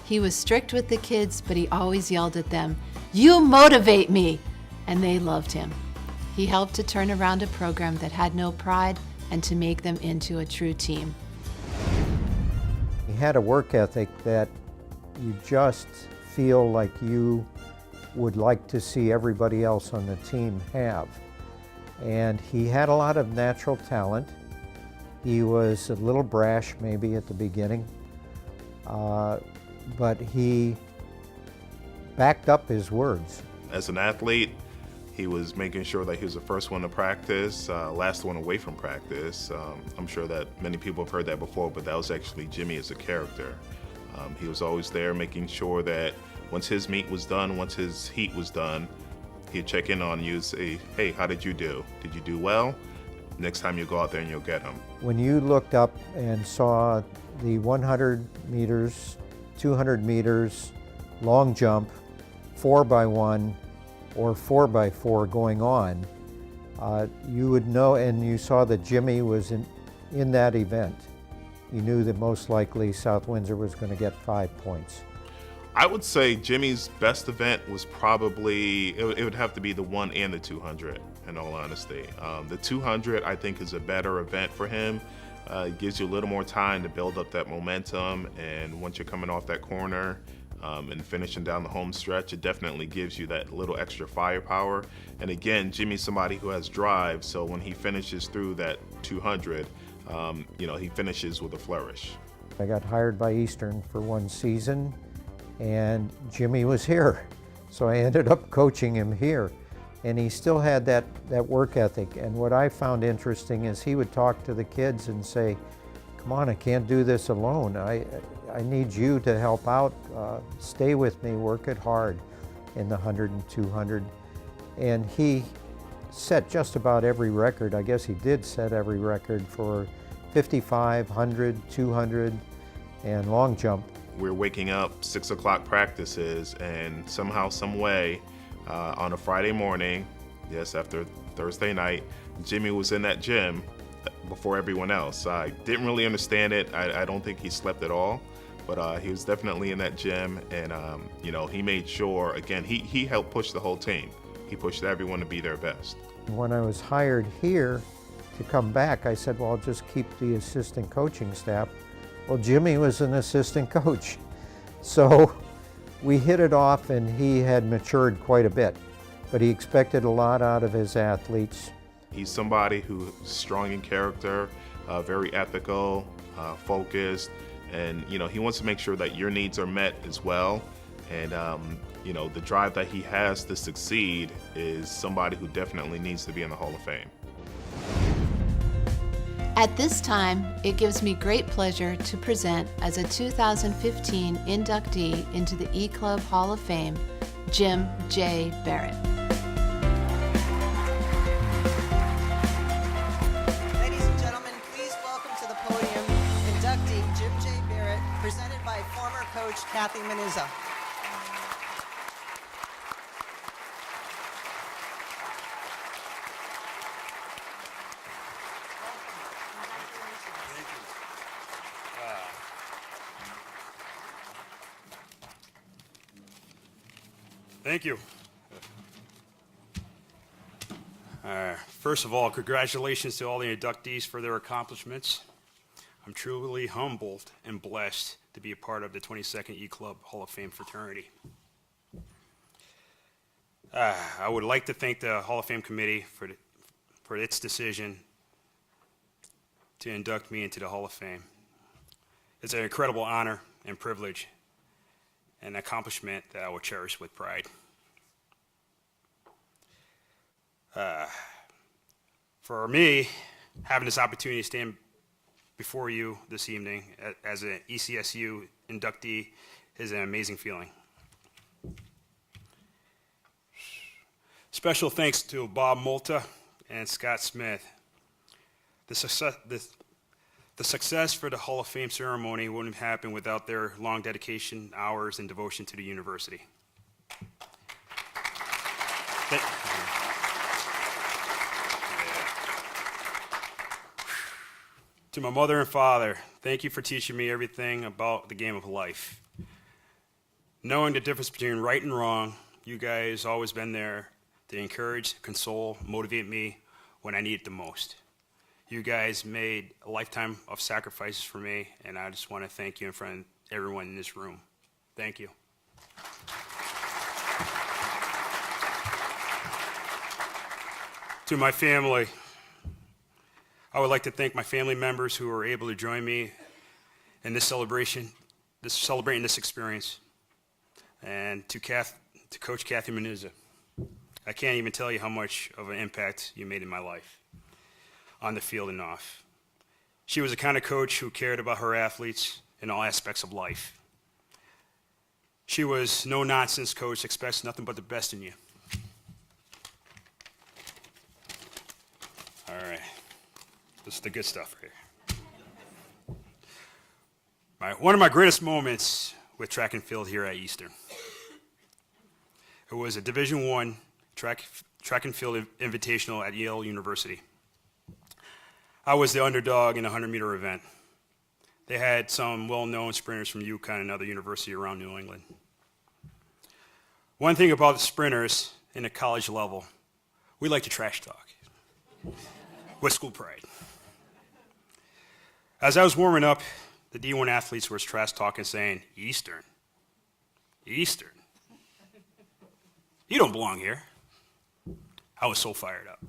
I: He was strict with the kids, but he always yelled at them, "You motivate me!" And they loved him. He helped to turn around a program that had no pride and to make them into a true team.
J: He had a work ethic that you just feel like you would like to see everybody else on the team have. And he had a lot of natural talent. He was a little brash maybe at the beginning, but he backed up his words.
K: As an athlete, he was making sure that he was the first one to practice, last one away from practice. I'm sure that many people have heard that before, but that was actually Jimmy as a character. He was always there making sure that once his meet was done, once his heat was done, he'd check in on you, say, "Hey, how did you do? Did you do well? Next time you go out there and you'll get him."
J: When you looked up and saw the 100 meters, 200 meters, long jump, 4x1, or 4x4 going on, you would know, and you saw that Jimmy was in that event. You knew that most likely South Windsor was going to get 5 points.
K: I would say Jimmy's best event was probably, it would have to be the 1 and the 200, in all honesty. The 200, I think, is a better event for him. It gives you a little more time to build up that momentum, and once you're coming off that corner and finishing down the home stretch, it definitely gives you that little extra firepower. And again, Jimmy's somebody who has drive, so when he finishes through that 200, he finishes with a flourish.
J: I got hired by Eastern for 1 season, and Jimmy was here. So I ended up coaching him here. And he still had that work ethic. And what I found interesting is he would talk to the kids and say, "Come on, I can't do this alone. I need you to help out. Stay with me, work it hard," in the 100 and 200. And he set just about every record. I guess he did set every record for 55, 100, 200, and long jump.
K: We're waking up 6 o'clock practices, and somehow, some way, on a Friday morning, yes, after Thursday night, Jimmy was in that gym before everyone else. I didn't really understand it. I don't think he slept at all, but he was definitely in that gym, and he made sure, again, he helped push the whole team. He pushed everyone to be their best.
J: When I was hired here to come back, I said, well, I'll just keep the assistant coaching staff. Well, Jimmy was an assistant coach. So we hit it off, and he had matured quite a bit. But he expected a lot out of his athletes.
K: He's somebody who's strong in character, very ethical, focused, and he wants to make sure that your needs are met as well. And the drive that he has to succeed is somebody who definitely needs to be in the Hall of Fame.
I: At this time, it gives me great pleasure to present as a 2015 inductee into the E-Club Hall of Fame, Jim J. Barrett.
B: Ladies and gentlemen, please welcome to the podium inductee Jim J. Barrett, presented by former coach Kathy Manizza.
L: Thank you. First of all, congratulations to all the inductees for their accomplishments. I'm truly humbled and blessed to be a part of the 22nd E-Club Hall of Fame fraternity. I would like to thank the Hall of Fame committee for its decision to induct me into the Hall of Fame. It's an incredible honor and privilege, an accomplishment that I will cherish with pride. For me, having this opportunity to stand before you this evening as an ECSU inductee is an amazing feeling. Special thanks to Bob Malta and Scott Smith. The success for the Hall of Fame ceremony wouldn't have happened without their long dedication, hours, and devotion to the university. To my mother and father, thank you for teaching me everything about the game of life. Knowing the difference between right and wrong, you guys always been there to encourage, console, motivate me when I need it the most. You guys made a lifetime of sacrifices for me, and I just want to thank you in front of everyone in this room. Thank you. To my family, I would like to thank my family members who were able to join me in this celebration, celebrating this experience, and to Coach Kathy Manizza. I can't even tell you how much of an impact you made in my life, on the field and off. She was the kind of coach who cared about her athletes in all aspects of life. She was no-nonsense coach, expects nothing but the best in you. All right. This is the good stuff right here. One of my greatest moments with track and field here at Eastern. It was a Division I track and field invitational at Yale University. I was the underdog in a 100-meter event. They had some well-known sprinters from UConn and other universities around New England. One thing about the sprinters in the college level, we like to trash talk with school pride. As I was warming up, the D1 athletes were trash talking, saying, Eastern, Eastern. You don't belong here. I was so fired up.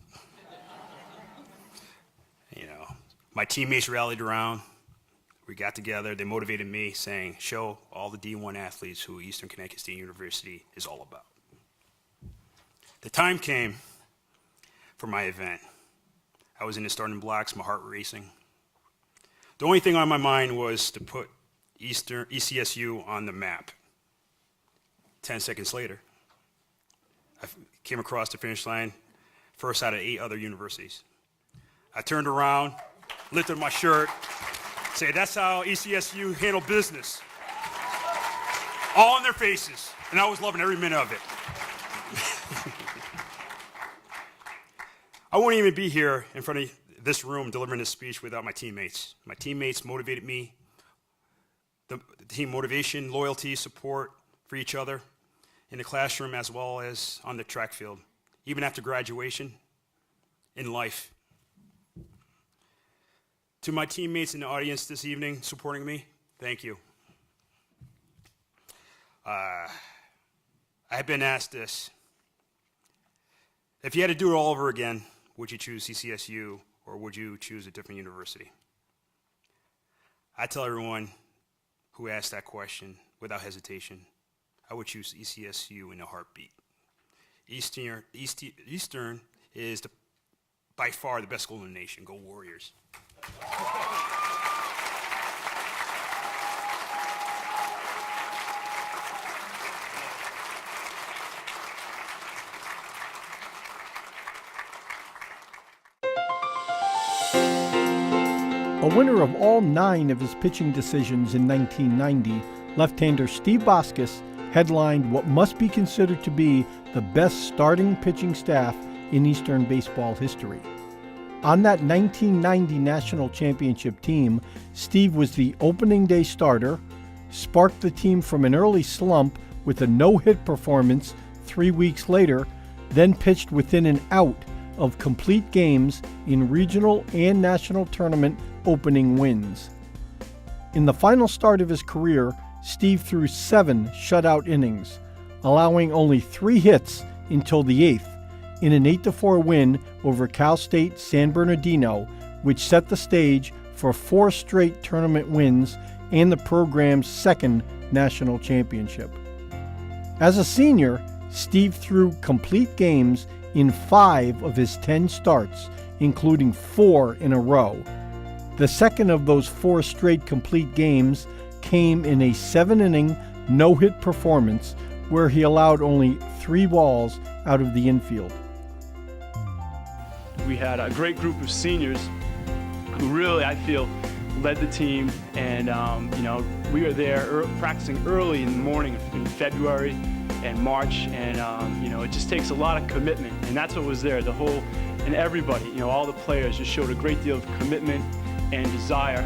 L: My teammates rallied around. We got together. They motivated me, saying, show all the D1 athletes who Eastern Connecticut State University is all about. The time came for my event. I was in the starting blocks, my heart racing. The only thing on my mind was to put ECSU on the map. 10 seconds later, I came across the finish line, first out of 8 other universities. I turned around, lifted my shirt, said, that's how ECSU handle business. All in their faces, and I was loving every minute of it. I wouldn't even be here in front of this room delivering this speech without my teammates. My teammates motivated me. The team motivation, loyalty, support for each other in the classroom as well as on the track field, even after graduation, in life. To my teammates in the audience this evening supporting me, thank you. I have been asked this. If you had to do it all over again, would you choose CCSU or would you choose a different university? I tell everyone who asks that question without hesitation, I would choose ECSU in a heartbeat. Eastern is by far the best school in the nation. Go Warriors.
H: A winner of all 9 of his pitching decisions in 1990, left-hander Steve Boskus headlined what must be considered to be the best starting pitching staff in Eastern baseball history. On that 1990 national championship team, Steve was the opening day starter, sparked the team from an early slump with a no-hit performance 3 weeks later, then pitched within an out of complete games in regional and national tournament opening wins. In the final start of his career, Steve threw 7 shutout innings, allowing only 3 hits until the 8th in an 8-4 win over Cal State San Bernardino, which set the stage for 4 straight tournament wins and the program's 2nd national championship. As a senior, Steve threw complete games in 5 of his 10 starts, including 4 in a row. The second of those 4 straight complete games came in a 7-inning no-hit performance where he allowed only 3 balls out of the infield.
M: We had a great group of seniors who really, I feel, led the team, and we were there practicing early in the morning in February and March, and it just takes a lot of commitment, and that's what was there. And everybody, all the players just showed a great deal of commitment and desire.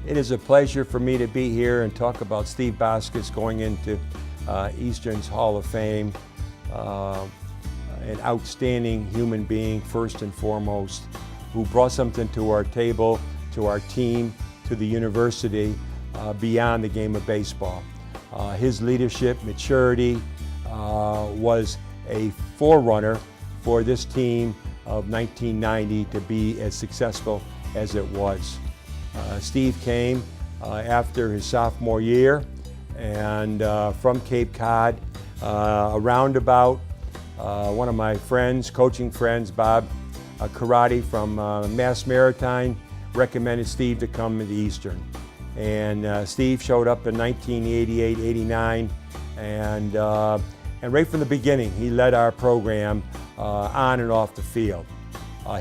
N: It is a pleasure for me to be here and talk about Steve Boskus going into Eastern's Hall of Fame. An outstanding human being, first and foremost, who brought something to our table, to our team, to the university, beyond the game of baseball. His leadership, maturity, was a forerunner for this team of 1990 to be as successful as it was. Steve came after his sophomore year, and from Cape Cod, around about one of my friends, coaching friends, Bob Karate from Mass Maritime, recommended Steve to come to Eastern. And Steve showed up in 1988, 89, and right from the beginning, he led our program on and off the field.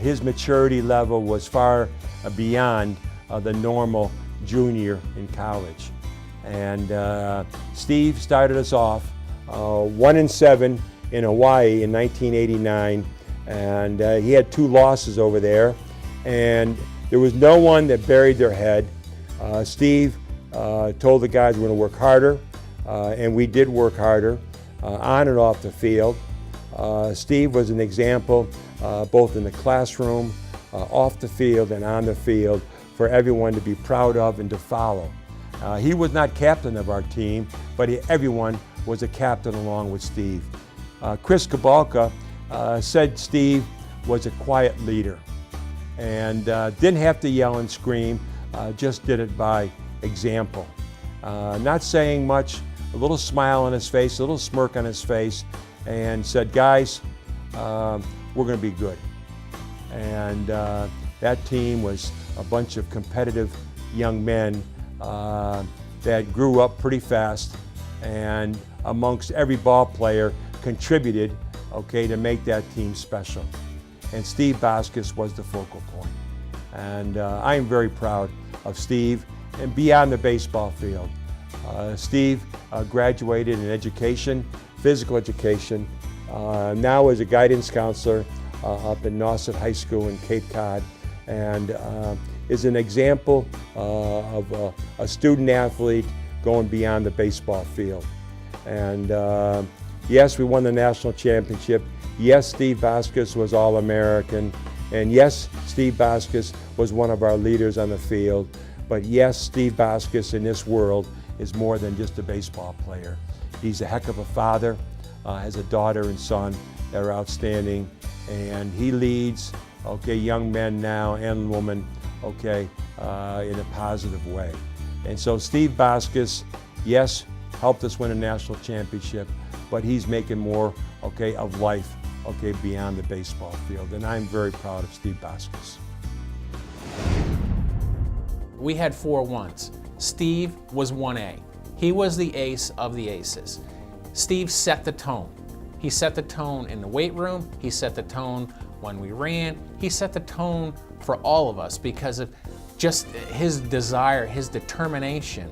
N: His maturity level was far beyond the normal junior in college. And Steve started us off 1-7 in Hawaii in 1989, and he had 2 losses over there, and there was no one that buried their head. Steve told the guys we're going to work harder, and we did work harder on and off the field. Steve was an example both in the classroom, off the field, and on the field for everyone to be proud of and to follow. He was not captain of our team, but everyone was a captain along with Steve. Chris Kabalka said Steve was a quiet leader and didn't have to yell and scream, just did it by example. Not saying much, a little smile on his face, a little smirk on his face, and said, guys, we're going to be good. And that team was a bunch of competitive young men that grew up pretty fast, and amongst every ball player contributed, to make that team special. And Steve Boskus was the focal point. And I am very proud of Steve and beyond the baseball field. Steve graduated in education, physical education, now is a guidance counselor up in Nauset High School in Cape Cod, and is an example of a student athlete going beyond the baseball field. And yes, we won the national championship. Yes, Steve Boskus was All-American. And yes, Steve Boskus was one of our leaders on the field. But yes, Steve Boskus in this world is more than just a baseball player. He's a heck of a father, has a daughter and son that are outstanding. and he leads, okay, young men now and women, okay, in a positive way. And so Steve Boskus, yes, helped us win a national championship, but he's making more, okay, of life, okay, beyond the baseball field. And I'm very proud of Steve Boskus.
O: We had 4 1s. Steve was 1A. He was the ace of the aces. Steve set the tone. He set the tone in the weight room. He set the tone when we ran. He set the tone for all of us because of just his desire, his determination.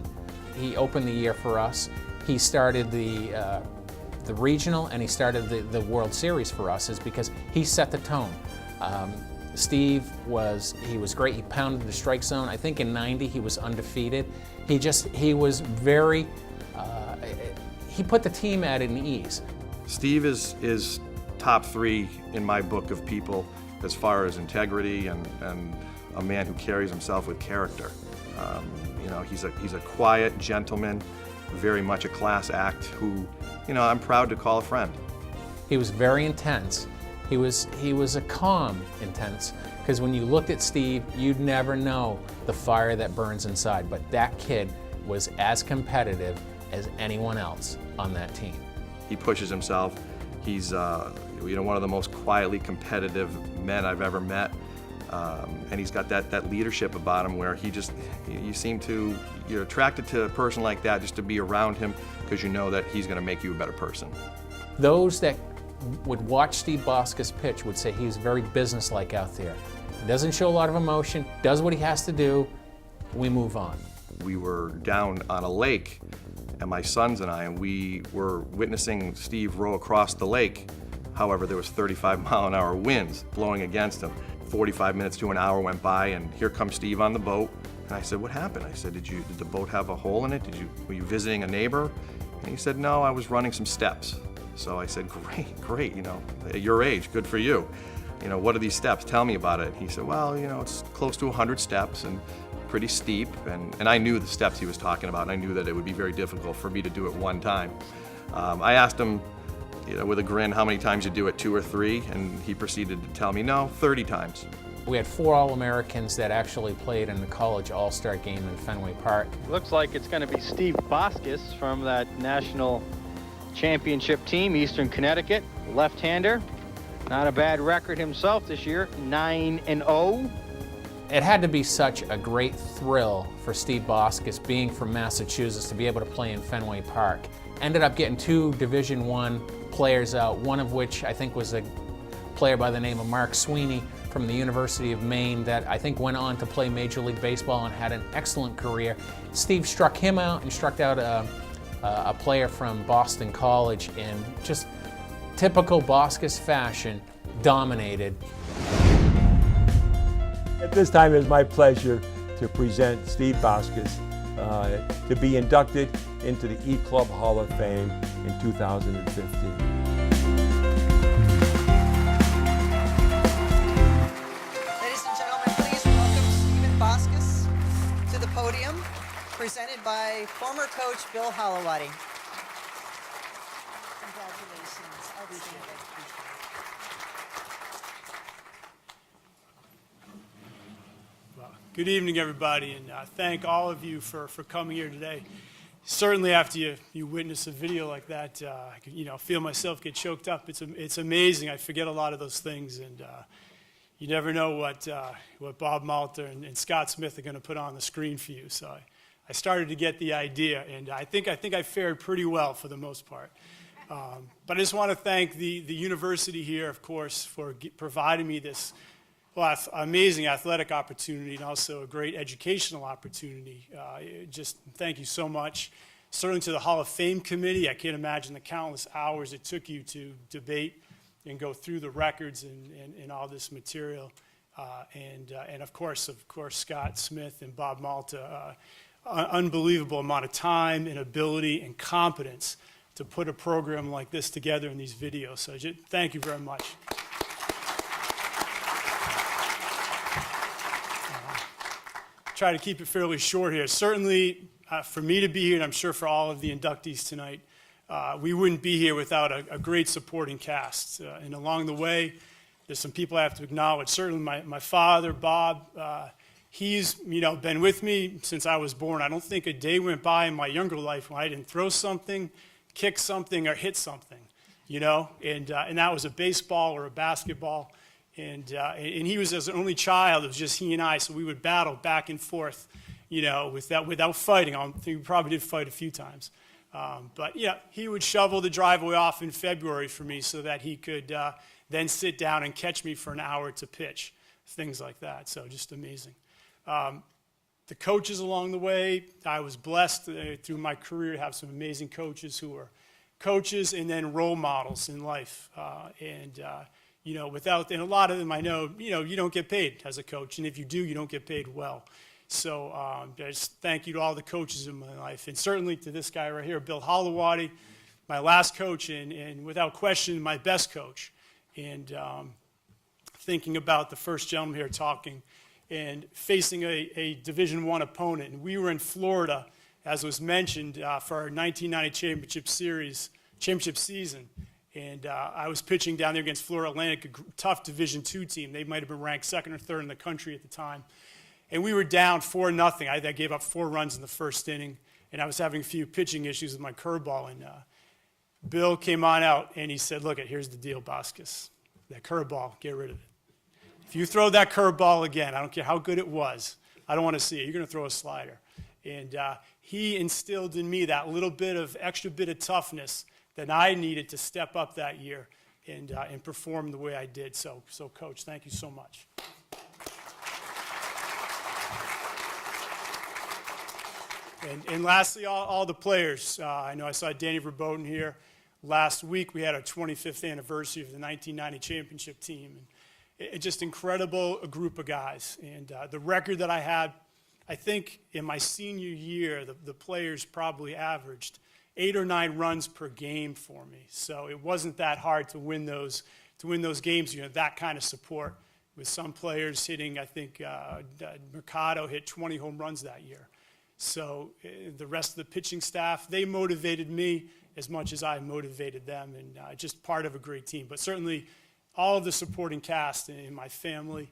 O: He opened the year for us. He started the regional and he started the World Series for us is because he set the tone. Steve was great. He pounded the strike zone. I think in '90 he was undefeated. He was very, he put the team at an ease.
P: Steve is top 3 in my book of people as far as integrity and a man who carries himself with character. You know, he's a quiet gentleman, very much a class act who, you know, I'm proud to call a friend.
O: He was very intense. He was a calm intense, because when you looked at Steve, you'd never know the fire that burns inside, but that kid was as competitive as anyone else on that team.
P: He pushes himself. He's you know, one of the most quietly competitive men I've ever met. And he's got that leadership about him where you're attracted to a person like that just to be around him because you know that he's going to make you a better person.
O: Those that would watch Steve Boskus pitch would say he's very businesslike out there. Doesn't show a lot of emotion, does what he has to do, we move on.
P: We were down on a lake, and my sons and we were witnessing Steve row across the lake. However, there was 35-mile-an-hour winds blowing against him. 45 minutes to an hour went by, and here comes Steve on the boat. And I said, "What happened?" I said, "Did the boat have a hole in it? Were you visiting a neighbor?" And he said, "No, I was running some steps." So I said, "Great, you know, at your age, good for you. You know, what are these steps? Tell me about it." He said, "Well, you know, it's close to 100 steps and pretty steep." And I knew the steps he was talking about, and I knew that it would be very difficult for me to do it one time. I asked him, you know, with a grin, how many times you do it, 2 or 3, and he proceeded to tell me, no, 30 times.
O: We had 4 All-Americans that actually played in the college All-Star game in Fenway Park.
Q: Looks like it's going to be Steve Boskus from that national championship team, Eastern Connecticut, left-hander. Not a bad record himself this year, 9-0.
O: It had to be such a great thrill for Steve Boskus, being from Massachusetts, to be able to play in Fenway Park. Ended up getting 2 Division I players out, one of which I think was a player by the name of Mark Sweeney from the University of Maine that I think went on to play Major League Baseball and had an excellent career. Steve struck him out and struck out a player from Boston College in just typical Boskus fashion, dominated.
N: At this time, it is my pleasure to present Steve Boskus to be inducted into the E-Club Hall of Fame in 2015.
B: Ladies and gentlemen, please welcome Stephen Boskus to the podium, presented by former coach Bill Holloway. Congratulations. Outstanding.
R: Good evening, everybody, and thank all of you for coming here today. Certainly, after you witness a video like that, I can, feel myself get choked up. It's amazing. I forget a lot of those things, and you never know what Bob Malter and Scott Smith are going to put on the screen for you. So I started to get the idea, and I think I fared pretty well for the most part. But I just want to thank the university here, of course, for providing me this amazing athletic opportunity and also a great educational opportunity. Just thank you so much. Certainly to the Hall of Fame committee, I can't imagine the countless hours it took you to debate and go through the records and all this material. And of course, Scott Smith and Bob Malta, unbelievable amount of time and ability and competence to put a program like this together in these videos. So thank you very much. Try to keep it fairly short here. Certainly, for me to be here, and I'm sure for all of the inductees tonight, we wouldn't be here without a great supporting cast. And along the way, there's some people I have to acknowledge. Certainly my father, Bob, he's been with me since I was born. I don't think a day went by in my younger life when I didn't throw something, kick something, or hit something, and that was a baseball or a basketball. And he was, as an only child, it was just he and I, so we would battle back and forth, without fighting. I think we probably did fight a few times. But he would shovel the driveway off in February for me so that he could then sit down and catch me for an hour to pitch, things like that. So just amazing. The coaches along the way, I was blessed through my career to have some amazing coaches who were coaches and then role models in life. And a lot of them I know, you don't get paid as a coach. And if you do, you don't get paid well. So just thank you to all the coaches in my life, and certainly to this guy right here, Bill Holowati, my last coach, and without question, my best coach. And thinking about the first gentleman here talking and facing a Division I opponent. And we were in Florida, as was mentioned, for our 1990 championship season. And I was pitching down there against Florida Atlantic, a tough Division II team. They might have been ranked second or third in the country at the time. And we were down 4-0. I gave up 4 runs in the first inning, and I was having a few pitching issues with my curveball. And Bill came on out, and he said, look, here's the deal, Boskus. That curveball, get rid of it. If you throw that curveball again, I don't care how good it was, I don't want to see it. You're going to throw a slider. And he instilled in me that extra bit of toughness that I needed to step up that year and perform the way I did. So, Coach, thank you so much. And lastly, all the players. I know I saw Danny Verboten here. Last week, we had our 25th anniversary of the 1990 championship team. And it's just incredible, a group of guys. And the record that I had, I think in my senior year, the players probably averaged 8 or 9 runs per game for me. So it wasn't that hard to win those games, that kind of support. With some players hitting, I think Mercado hit 20 home runs that year. So the rest of the pitching staff, they motivated me as much as I motivated them, and just part of a great team. But certainly all of the supporting cast in my family,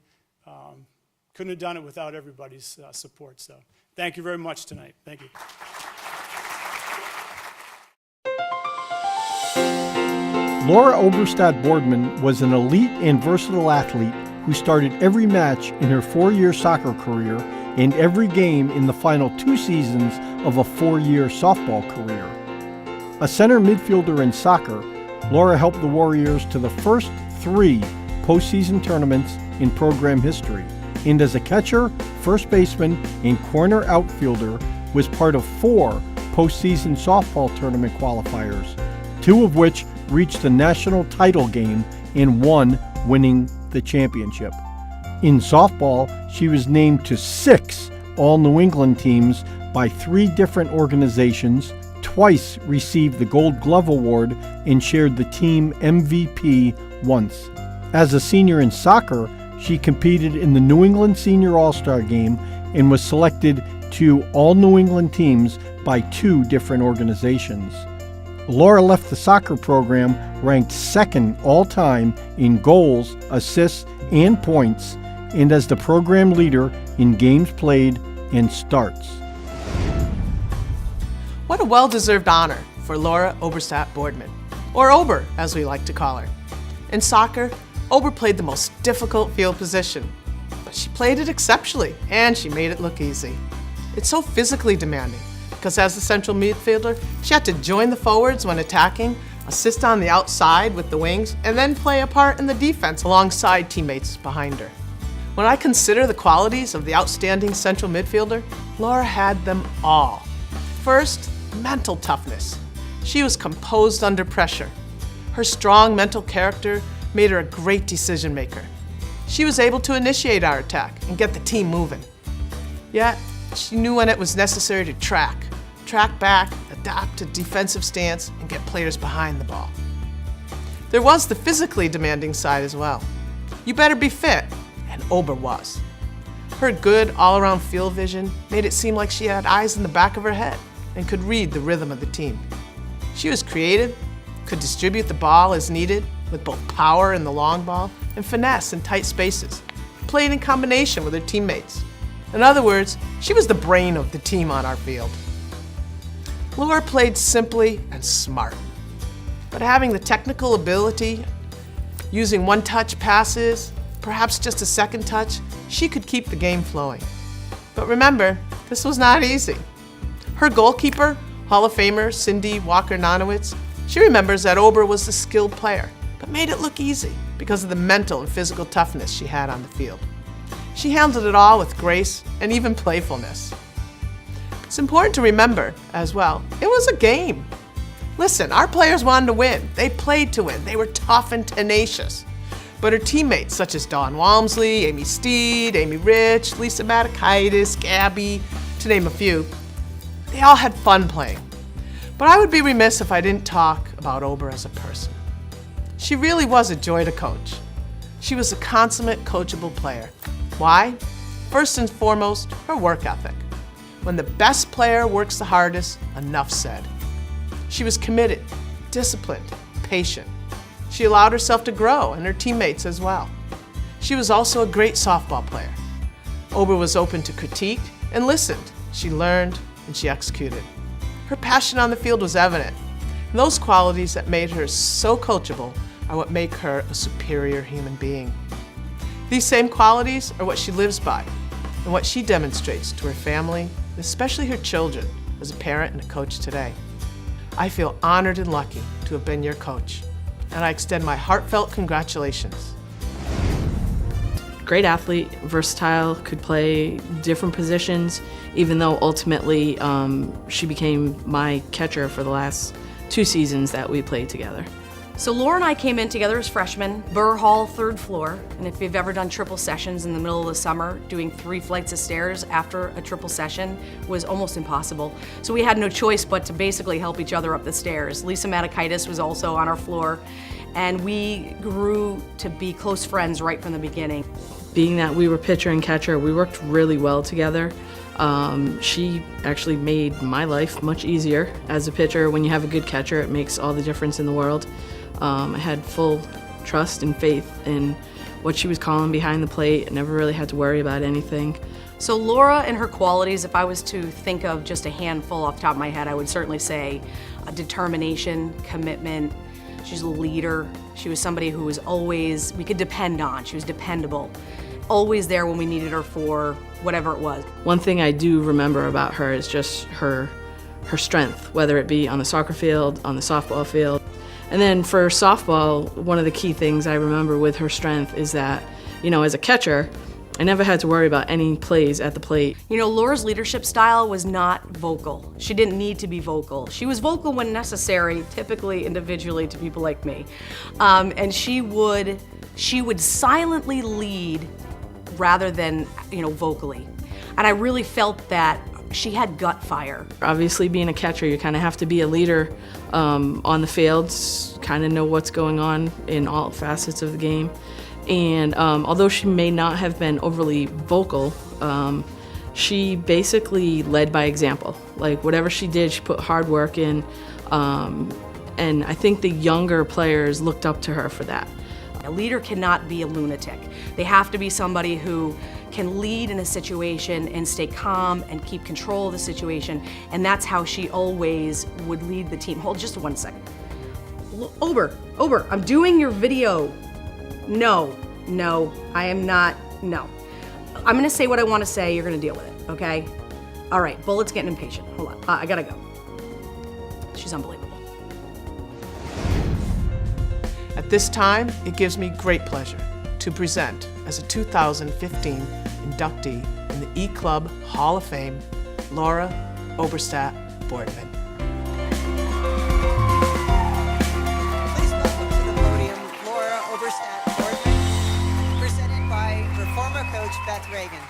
R: couldn't have done it without everybody's support. So thank you very much tonight. Thank you.
H: Laura Oberstadt-Boardman was an elite and versatile athlete who started every match in her 4-year soccer career and every game in the final 2 seasons of a 4-year softball career. A center midfielder in soccer, Laura helped the Warriors to the first 3 postseason tournaments in program history, and as a catcher, first baseman, and corner outfielder was part of 4 postseason softball tournament qualifiers, 2 of which reached the national title game and 1 winning the championship. In softball, she was named to 6 All-New England teams by 3 different organizations, twice received the Gold Glove Award, and shared the team MVP once. As a senior in soccer, she competed in the New England Senior All-Star Game and was selected to All-New England teams by 2 different organizations. Laura left the soccer program ranked 2nd all-time in goals, assists, and points, and as the program leader in games played and starts.
S: What a well-deserved honor for Laura Oberstadt-Boardman, or Ober as we like to call her. In soccer, Ober played the most difficult field position, but she played it exceptionally and she made it look easy. It's so physically demanding because as a central midfielder, she had to join the forwards when attacking, assist on the outside with the wings, and then play a part in the defense alongside teammates behind her. When I consider the qualities of the outstanding central midfielder, Laura had them all. First, mental toughness. She was composed under pressure. Her strong mental character made her a great decision maker. She was able to initiate our attack and get the team moving. Yet, she knew when it was necessary to track back, adapt to defensive stance, and get players behind the ball. There was the physically demanding side as well. You better be fit, and Ober was. Her good all-around field vision made it seem like she had eyes in the back of her head and could read the rhythm of the team. She was creative, could distribute the ball as needed, with both power in the long ball and finesse in tight spaces, played in combination with her teammates. In other words, she was the brain of the team on our field. Laura played simply and smart, but having the technical ability, using one-touch passes, perhaps just a second touch, she could keep the game flowing. But remember, this was not easy. Her goalkeeper, Hall of Famer Cindy Walker-Nonowitz, she remembers that Ober was the skilled player, but made it look easy because of the mental and physical toughness she had on the field. She handled it all with grace and even playfulness. It's important to remember, as well, it was a game. Listen, our players wanted to win. They played to win. They were tough and tenacious. But her teammates, such as Dawn Walmsley, Amy Steed, Amy Rich, Lisa Matakaitis, Gabby, to name a few, they all had fun playing. But I would be remiss if I didn't talk about Ober as a person. She really was a joy to coach. She was a consummate coachable player. Why? First and foremost, her work ethic. When the best player works the hardest, enough said. She was committed, disciplined, patient. She allowed herself to grow, and her teammates as well. She was also a great softball player. Ober was open to critique and listened. She learned and she executed. Her passion on the field was evident. And those qualities that made her so coachable are what make her a superior human being. These same qualities are what she lives by and what she demonstrates to her family, and especially her children, as a parent and a coach today. I feel honored and lucky to have been your coach, and I extend my heartfelt congratulations.
T: Great athlete, versatile, could play different positions, even though ultimately she became my catcher for the last 2 seasons that we played together.
U: So Laura and I came in together as freshmen, Burr Hall, 3rd floor, and if you've ever done triple sessions in the middle of the summer, doing 3 flights of stairs after a triple session was almost impossible. So we had no choice but to basically help each other up the stairs. Lisa Matakaitis was also on our floor, and we grew to be close friends right from the beginning.
T: Being that we were pitcher and catcher, we worked really well together. She actually made my life much easier as a pitcher. When you have a good catcher, it makes all the difference in the world. I had full trust and faith in what she was calling behind the plate. I never really had to worry about anything.
U: So Laura and her qualities, if I was to think of just a handful off the top of my head, I would certainly say determination, commitment. She's a leader. She was somebody who was always, we could depend on. She was dependable. Always there when we needed her for whatever it was.
T: One thing I do remember about her is just her strength, whether it be on the soccer field, on the softball field. And then for softball, one of the key things I remember with her strength is that, you know, as a catcher, I never had to worry about any plays at the plate.
U: You know, Laura's leadership style was not vocal. She didn't need to be vocal. She was vocal when necessary, typically individually to people like me. And she would silently lead rather than, you know, vocally. And I really felt that she had gut fire.
T: Obviously, being a catcher, you kind of have to be a leader on the field, kind of know what's going on in all facets of the game. And although she may not have been overly vocal, she basically led by example. Like whatever she did, she put hard work in. And I think the younger players looked up to her for that.
U: A leader cannot be a lunatic. They have to be somebody who can lead in a situation and stay calm and keep control of the situation, and that's how she always would lead the team. Hold just 1 second. Ober, I'm doing your video. No, I am not, no. I'm gonna say what I wanna say, you're gonna deal with it, okay? All right, Bullet's getting impatient, hold on, I gotta go. She's unbelievable.
S: At this time, it gives me great pleasure to present as a 2015 inductee in the E-Club Hall of Fame, Laura Oberstadt Boardman.
B: Please welcome to the podium Laura Oberstadt Boardman, presented by her former coach Beth Reagan.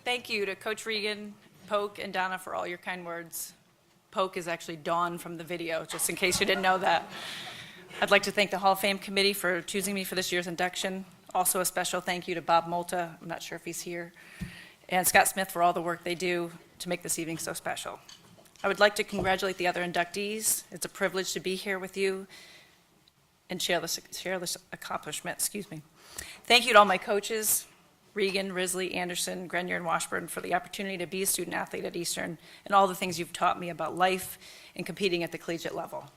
V: Thank you to Coach Regan, Poke, and Donna for all your kind words. Poke is actually Dawn from the video, just in case you didn't know that. I'd like to thank the Hall of Fame committee for choosing me for this year's induction. Also a special thank you to Bob Molta, I'm not sure if he's here, and Scott Smith for all the work they do to make this evening so special. I would like to congratulate the other inductees. It's a privilege to be here with you and share this accomplishment. Thank you to all my coaches, Regan, Risley, Anderson, Grenier, and Washburn, for the opportunity to be a student athlete at Eastern and all the things you've taught me about life and competing at the collegiate level.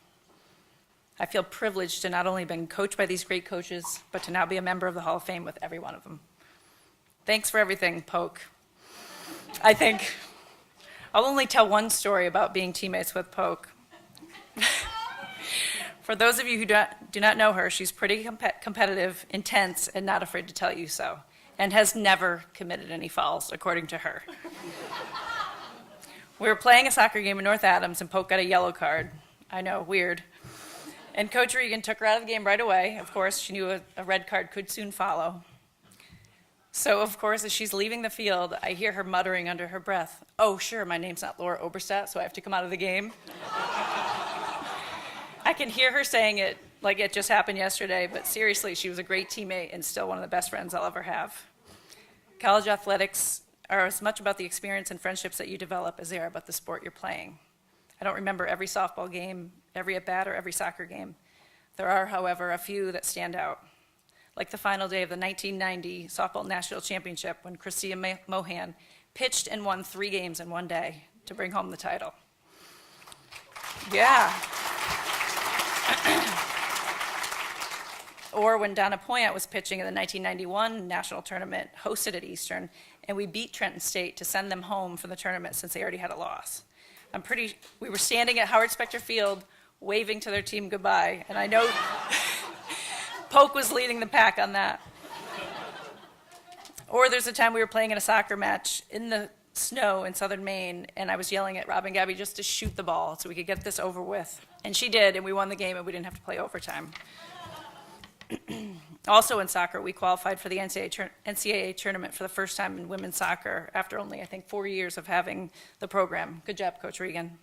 V: I feel privileged to not only have been coached by these great coaches, but to now be a member of the Hall of Fame with every one of them. Thanks for everything, Poke. I think I'll only tell one story about being teammates with Poke. For those of you who do not know her, she's pretty competitive, intense, and not afraid to tell you so, and has never committed any fouls, according to her. We were playing a soccer game in North Adams, and Poke got a yellow card. I know, weird. And Coach Regan took her out of the game right away. Of course, she knew a red card could soon follow. So, of course, as she's leaving the field, I hear her muttering under her breath, "Oh, sure, my name's not Laura Oberstadt, so I have to come out of the game." I can hear her saying it like it just happened yesterday, but seriously, she was a great teammate and still one of the best friends I'll ever have. College athletics are as much about the experience and friendships that you develop as they are about the sport you're playing. I don't remember every softball game, every at-bat, or every soccer game. There are, however, a few that stand out, like the final day of the 1990 Softball National Championship when Christia Mohan pitched and won 3 games in one day to bring home the title. Yeah. Or when Donna Poyant was pitching in the 1991 national tournament hosted at Eastern, and we beat Trenton State to send them home from the tournament since they already had a loss. We were standing at Howard Specter Field waving to their team goodbye, and I know Poke was leading the pack on that. Or there's a time we were playing in a soccer match in the snow in southern Maine, and I was yelling at Rob and Gabby just to shoot the ball so we could get this over with. And she did, and we won the game, and we didn't have to play overtime. Also in soccer, we qualified for the NCAA tournament for the first time in women's soccer after only, I think, 4 years of having the program. Good job, Coach Regan.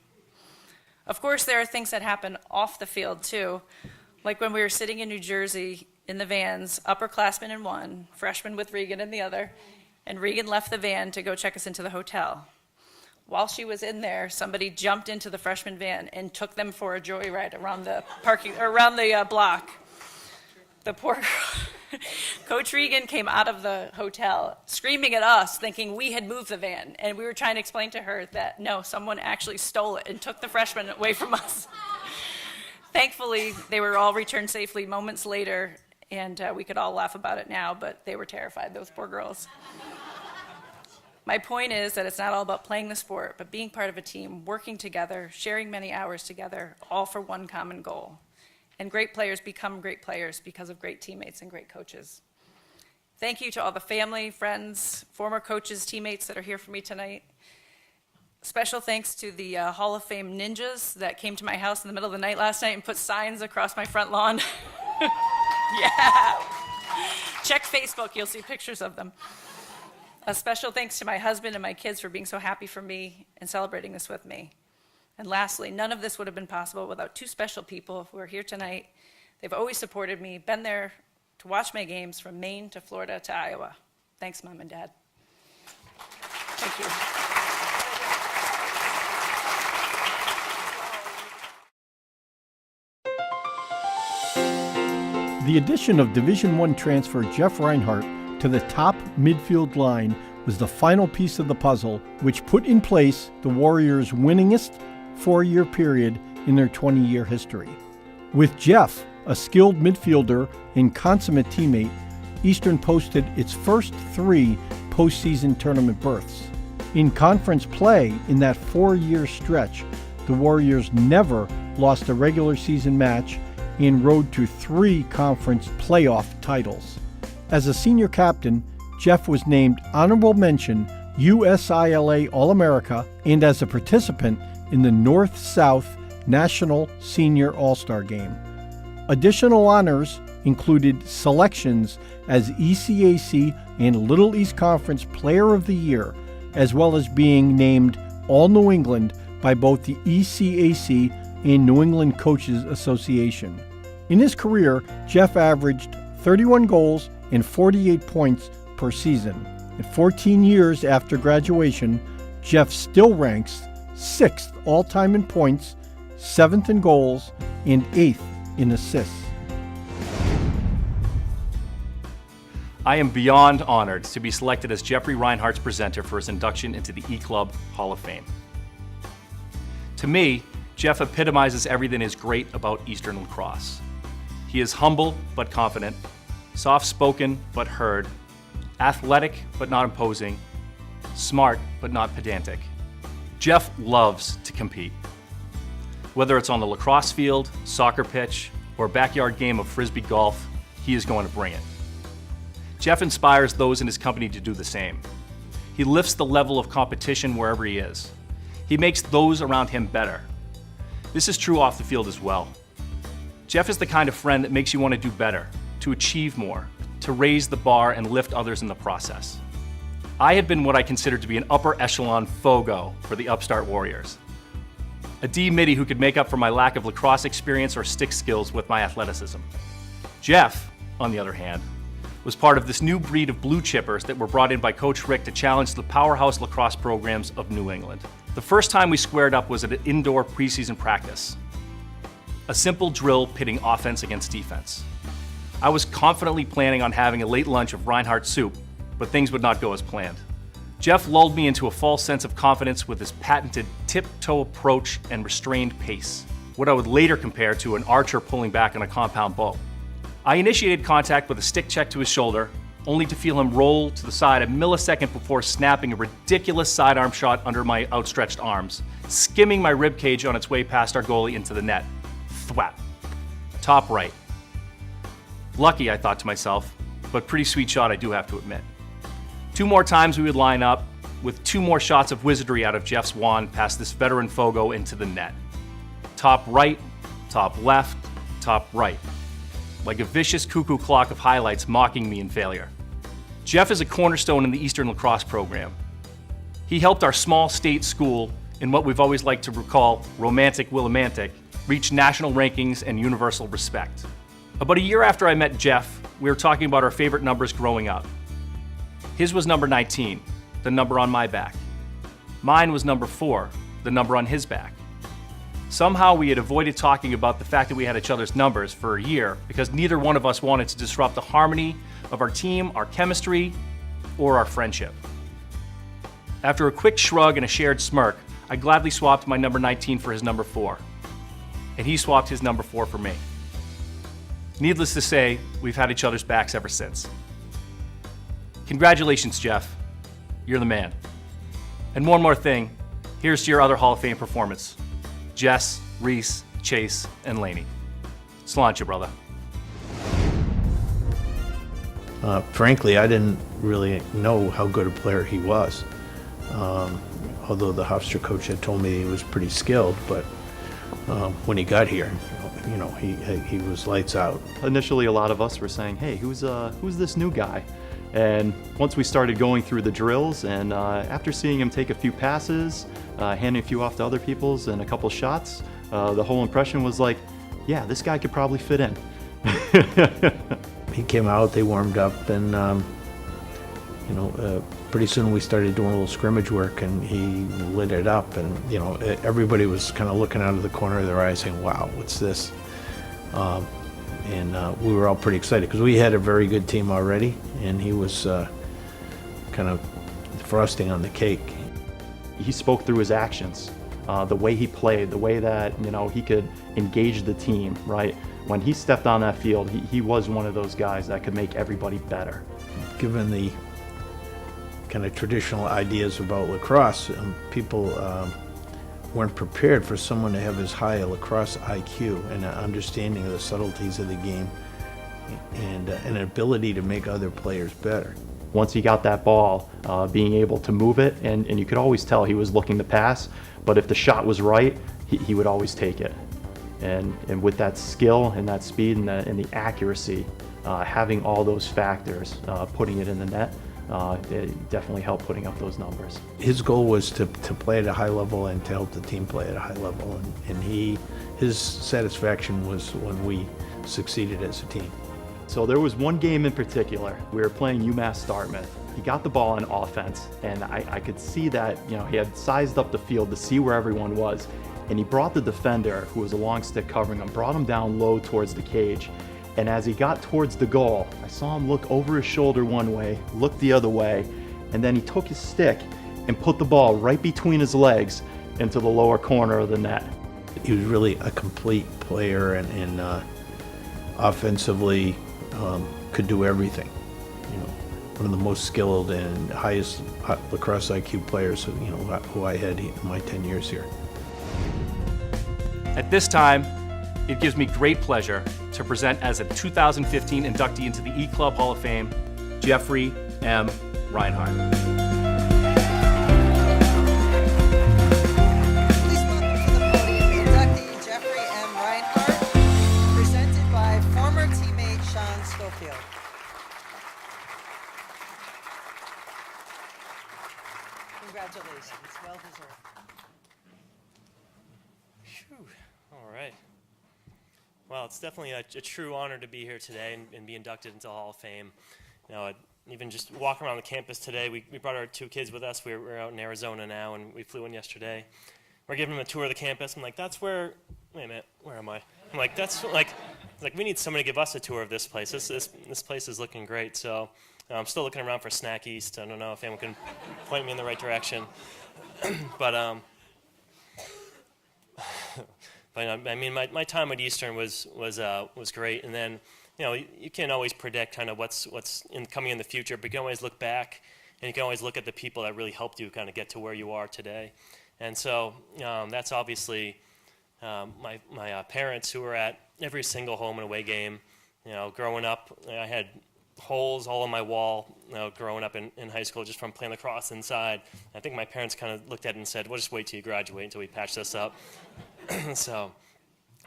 V: Of course, there are things that happen off the field, too, like when we were sitting in New Jersey in the vans, upperclassmen in one, freshmen with Regan in the other, and Regan left the van to go check us into the hotel. While she was in there, somebody jumped into the freshman van and took them for a joyride around the block. The poor girl. Coach Regan came out of the hotel screaming at us, thinking we had moved the van, and we were trying to explain to her that no, someone actually stole it and took the freshmen away from us. Thankfully, they were all returned safely moments later, and we could all laugh about it now, but they were terrified, those poor girls. My point is that it's not all about playing the sport, but being part of a team, working together, sharing many hours together, all for one common goal. And great players become great players because of great teammates and great coaches. Thank you to all the family, friends, former coaches, teammates that are here for me tonight. Special thanks to the Hall of Fame ninjas that came to my house in the middle of the night last night and put signs across my front lawn. Yeah. Check Facebook, you'll see pictures of them. A special thanks to my husband and my kids for being so happy for me and celebrating this with me. And lastly, none of this would have been possible without 2 special people who are here tonight. They've always supported me, been there to watch my games from Maine to Florida to Iowa. Thanks, Mom and Dad. Thank you.
H: The addition of Division I transfer Jeff Reinhart to the top midfield line was the final piece of the puzzle, which put in place the Warriors' winningest 4-year period in their 20-year history. With Jeff, a skilled midfielder and consummate teammate, Eastern posted its first 3 postseason tournament berths. In conference play in that 4-year stretch, the Warriors never lost a regular season match and rode to 3 conference playoff titles. As a senior captain, Jeff was named Honorable Mention USILA All-America and as a participant in the North-South National Senior All-Star Game. Additional honors included selections as ECAC and Little East Conference Player of the Year, as well as being named All-New England by both the ECAC and New England Coaches Association. In his career, Jeff averaged 31 goals and 48 points per season. And 14 years after graduation, Jeff still ranks 6th all-time in points, 7th in goals, and 8th in assists.
C: I am beyond honored to be selected as Jeffrey Reinhardt's presenter for his induction into the E-Club Hall of Fame. To me, Jeff epitomizes everything that is great about Eastern lacrosse. He is humble but confident, soft-spoken but heard, athletic but not imposing, smart but not pedantic. Jeff loves to compete. Whether it's on the lacrosse field, soccer pitch, or backyard game of frisbee golf, he is going to bring it. Jeff inspires those in his company to do the same. He lifts the level of competition wherever he is. He makes those around him better. This is true off the field as well. Jeff is the kind of friend that makes you want to do better, to achieve more, to raise the bar and lift others in the process. I had been what I considered to be an upper echelon fogo for the upstart Warriors. A D-midi who could make up for my lack of lacrosse experience or stick skills with my athleticism. Jeff, on the other hand, was part of this new breed of blue chippers that were brought in by Coach Rick to challenge the powerhouse lacrosse programs of New England. The first time we squared up was at an indoor preseason practice. A simple drill pitting offense against defense. I was confidently planning on having a late lunch of Reinhardt soup, but things would not go as planned. Jeff lulled me into a false sense of confidence with his patented tiptoe approach and restrained pace, what I would later compare to an archer pulling back on a compound bow. I initiated contact with a stick check to his shoulder, only to feel him roll to the side a millisecond before snapping a ridiculous sidearm shot under my outstretched arms, skimming my ribcage on its way past our goalie into the net. Thwap. Top right. Lucky, I thought to myself, but pretty sweet shot I do have to admit. 2 more times we would line up, with 2 more shots of wizardry out of Jeff's wand past this veteran fogo into the net. Top right, top left, top right. Like a vicious cuckoo clock of highlights mocking me in failure. Jeff is a cornerstone in the Eastern lacrosse program. He helped our small state school, in what we've always liked to recall romantic Willimantic, reach national rankings and universal respect. About a year after I met Jeff, we were talking about our favorite numbers growing up. His was number 19, the number on my back. Mine was number 4, the number on his back. Somehow we had avoided talking about the fact that we had each other's numbers for a year because neither one of us wanted to disrupt the harmony of our team, our chemistry, or our friendship. After a quick shrug and a shared smirk, I gladly swapped my number 19 for his number 4. And he swapped his number 4 for me. Needless to say, we've had each other's backs ever since. Congratulations, Jeff. You're the man. And one more thing, here's to your other Hall of Fame performance. Jess, Reese, Chase, and Laney. Sláinte, brother.
D: Frankly, I didn't really know how good a player he was. Although the Hofstra coach had told me he was pretty skilled, but when he got here, he was lights out.
W: Initially, a lot of us were saying, hey, who's this new guy? And once we started going through the drills, and after seeing him take a few passes, handing a few off to other people's and a couple shots, the whole impression was like, yeah, this guy could probably fit in.
D: He came out, they warmed up, and pretty soon we started doing a little scrimmage work, and he lit it up, and everybody was kind of looking out of the corner of their eyes saying, wow, what's this? And we were all pretty excited because we had a very good team already, and he was kind of frosting on the cake.
W: He spoke through his actions, the way he played, the way that he could engage the team, right? When he stepped on that field, he was one of those guys that could make everybody better.
D: Given the kind of traditional ideas about lacrosse, people weren't prepared for someone to have as high a lacrosse IQ and an understanding of the subtleties of the game and an ability to make other players better.
W: Once he got that ball, being able to move it, and you could always tell he was looking to pass, but if the shot was right, he would always take it. And with that skill and that speed and the accuracy, having all those factors, putting it in the net, it definitely helped putting up those numbers.
D: His goal was to play at a high level and to help the team play at a high level, and his satisfaction was when we succeeded as a team.
W: So there was one game in particular. We were playing UMass Dartmouth. He got the ball on offense, and I could see that, he had sized up the field to see where everyone was. And he brought the defender, who was a long stick covering him, brought him down low towards the cage. And as he got towards the goal, I saw him look over his shoulder one way, look the other way, and then he took his stick and put the ball right between his legs into the lower corner of the net.
D: He was really a complete player, and offensively could do everything. One of the most skilled and highest lacrosse IQ players who I had in my 10 years here.
C: At this time, it gives me great pleasure to present as a 2015 inductee into the E-Club Hall of Fame, Jeffrey M. Reinhardt.
B: Please welcome to the podium inductee Jeffrey M. Reinhardt, presented by former teammate Sean Schofield. Congratulations, well deserved.
E: Whew. All right. Well, it's definitely a true honor to be here today and be inducted into the Hall of Fame. Even just walking around the campus today, we brought our 2 kids with us. We're out in Arizona now, and we flew in yesterday. We're giving them a tour of the campus. I'm like, that's where, wait a minute, where am I? I'm like, that's like we need somebody to give us a tour of this place. This place is looking great. So I'm still looking around for Snack East. I don't know if anyone can point me in the right direction. But I mean, my time at Eastern was great, and then you can't always predict kind of what's coming in the future, but you can always look back, and you can always look at the people that really helped you kind of get to where you are today. And so that's obviously my parents, who were at every single home and away game. Growing up, I had holes all on my wall, growing up in high school just from playing lacrosse inside. I think my parents kind of looked at it and said, we'll just wait till you graduate until we patch this up. So,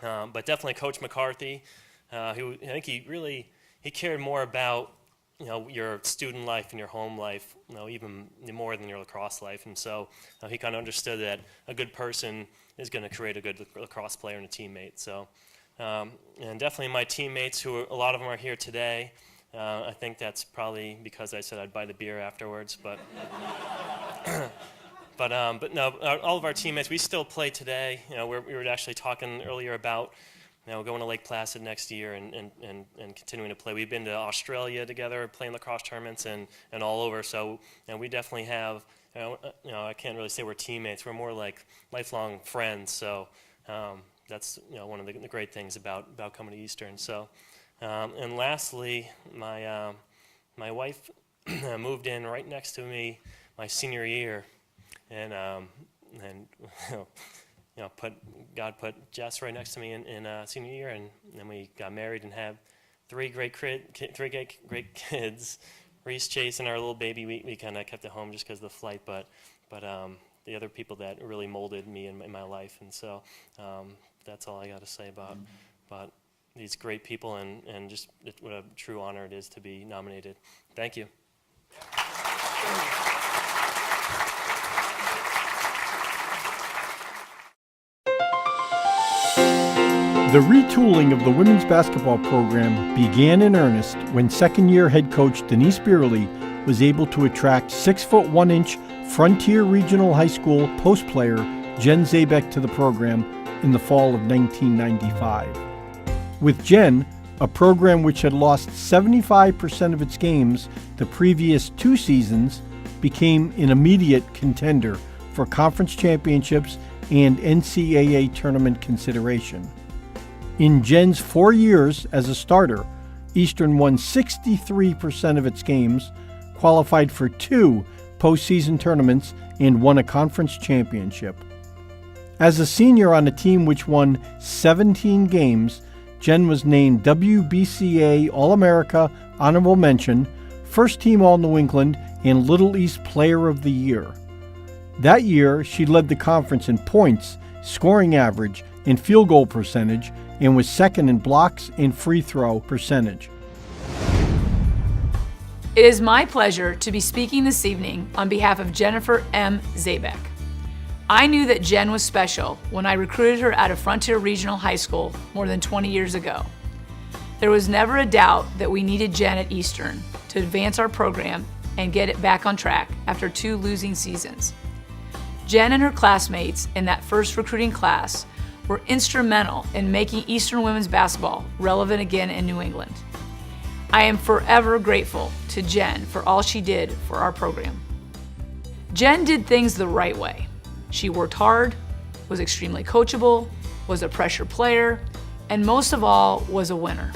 E: but definitely Coach McCarthy, who I think he cared more about your student life and your home life, even more than your lacrosse life. And so he kind of understood that a good person is going to create a good lacrosse player and a teammate. So, and definitely my teammates, who a lot of them are here today. I think that's probably because I said I'd buy the beer afterwards, but but no, all of our teammates, we still play today. We were actually talking earlier about going to Lake Placid next year and continuing to play. We've been to Australia together, playing lacrosse tournaments and all over. So we definitely have. I can't really say we're teammates. We're more like lifelong friends. So that's one of the great things about coming to Eastern. So. And lastly, my wife moved in right next to me my senior year, and God put Jess right next to me in senior year, and then we got married and had three great kids. Reese, Chase, and our little baby. We kind of kept at home just because of the flight, but the other people that really molded me in my life, and so that's all I got to say about these great people, and just what a true honor it is to be nominated. Thank you.
H: The retooling of the women's basketball program began in earnest when second-year head coach Denise Beerley was able to attract 6'1" Frontier Regional High School post player Jen Zabek to the program in the fall of 1995. With Jen, a program which had lost 75% of its games the previous 2 seasons became an immediate contender for conference championships and NCAA tournament consideration. In Jen's 4 years as a starter, Eastern won 63% of its games, qualified for 2 postseason tournaments, and won a conference championship. As a senior on a team which won 17 games, Jen was named WBCA All-America Honorable Mention, First Team All-New England, and Little East Player of the Year. That year, she led the conference in points, scoring average, and field goal percentage, and was second in blocks and free throw percentage.
F: It is my pleasure to be speaking this evening on behalf of Jennifer M. Zabek. I knew that Jen was special when I recruited her out of Frontier Regional High School more than 20 years ago. There was never a doubt that we needed Jen at Eastern to advance our program and get it back on track after 2 losing seasons. Jen and her classmates in that first recruiting class were instrumental in making Eastern women's basketball relevant again in New England. I am forever grateful to Jen for all she did for our program. Jen did things the right way. She worked hard, was extremely coachable, was a pressure player, and most of all, was a winner.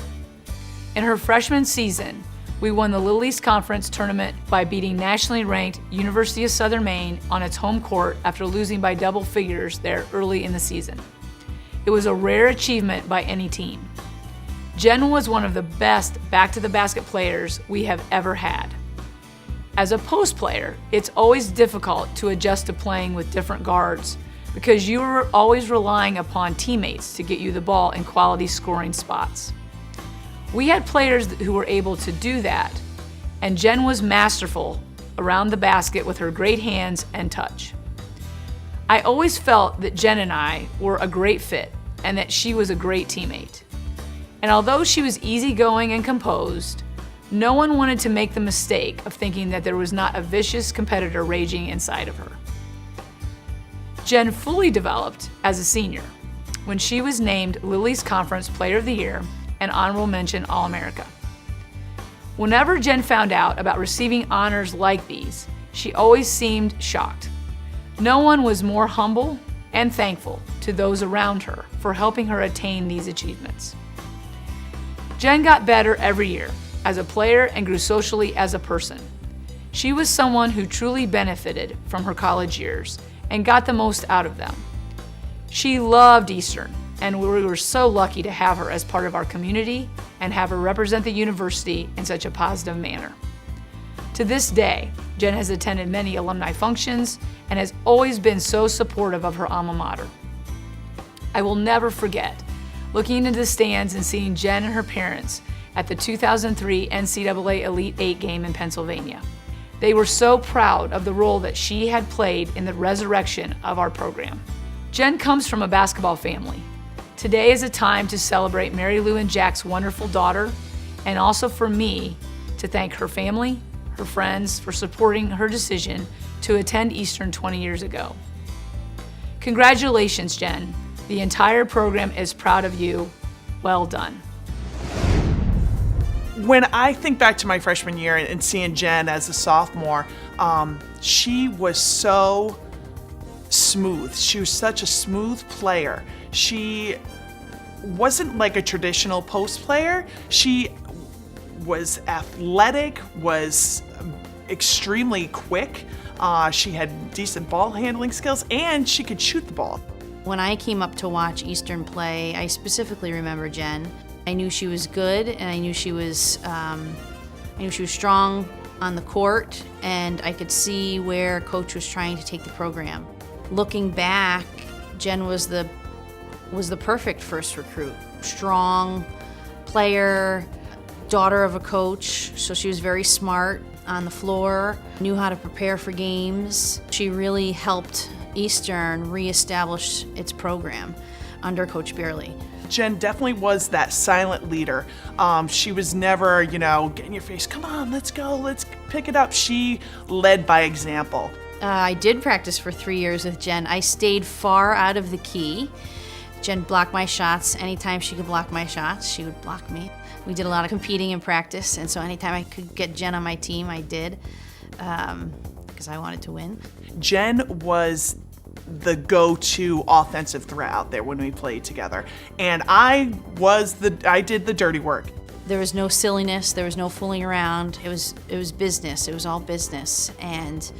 F: In her freshman season, we won the Little East Conference tournament by beating nationally ranked University of Southern Maine on its home court after losing by double figures there early in the season. It was a rare achievement by any team. Jen was one of the best back-to-the-basket players we have ever had. As a post player, it's always difficult to adjust to playing with different guards because you are always relying upon teammates to get you the ball in quality scoring spots. We had players who were able to do that, and Jen was masterful around the basket with her great hands and touch. I always felt that Jen and I were a great fit and that she was a great teammate. And although she was easygoing and composed, no one wanted to make the mistake of thinking that there was not a vicious competitor raging inside of her. Jen fully developed as a senior when she was named Little East Conference Player of the Year and Honorable Mention All-America. Whenever Jen found out about receiving honors like these, she always seemed shocked. No one was more humble and thankful to those around her for helping her attain these achievements. Jen got better every year as a player and grew socially as a person. She was someone who truly benefited from her college years and got the most out of them. She loved Eastern, and we were so lucky to have her as part of our community and have her represent the university in such a positive manner. To this day, Jen has attended many alumni functions and has always been so supportive of her alma mater. I will never forget looking into the stands and seeing Jen and her parents at the 2003 NCAA Elite 8 game in Pennsylvania. They were so proud of the role that she had played in the resurrection of our program. Jen comes from a basketball family. Today is a time to celebrate Mary Lou and Jack's wonderful daughter, and also for me to thank her family, her friends for supporting her decision to attend Eastern 20 years ago. Congratulations, Jen. The entire program is proud of you. Well done.
S: When I think back to my freshman year and seeing Jen as a sophomore, she was so smooth. She was such a smooth player. She wasn't like a traditional post player. She was athletic, was extremely quick. She had decent ball handling skills, and she could shoot the ball.
A: When I came up to watch Eastern play, I specifically remember Jen. I knew she was good, and I knew she was strong on the court, and I could see where Coach was trying to take the program. Looking back, Jen was the perfect first recruit. Strong player, daughter of a coach, so she was very smart on the floor, knew how to prepare for games. She really helped Eastern reestablish its program under Coach Barrett.
S: Jen definitely was that silent leader. She was never, get in your face, come on, let's go, let's pick it up. She led by example.
A: I did practice for 3 years with Jen. I stayed far out of the key. Jen blocked my shots. Anytime she could block my shots, she would block me. We did a lot of competing in practice, and so anytime I could get Jen on my team, I did, because I wanted to win.
S: Jen was the go-to offensive threat out there when we played together, and I did the dirty work.
A: There was no silliness. There was no fooling around. It was business. It was all business, and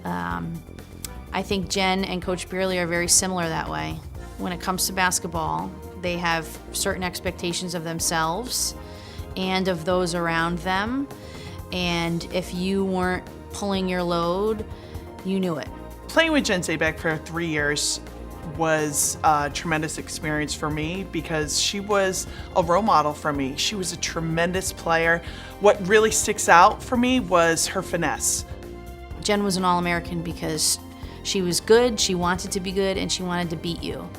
A: I think Jen and Coach Barrett are very similar that way. When it comes to basketball, they have certain expectations of themselves and of those around them, and if you weren't pulling your load, you knew it.
S: Playing with Jen Zabek for 3 years was a tremendous experience for me because she was a role model for me. She was a tremendous player. What really sticks out for me was her finesse.
A: Jen was an All-American because she was good, she wanted to be good, and she wanted to beat you.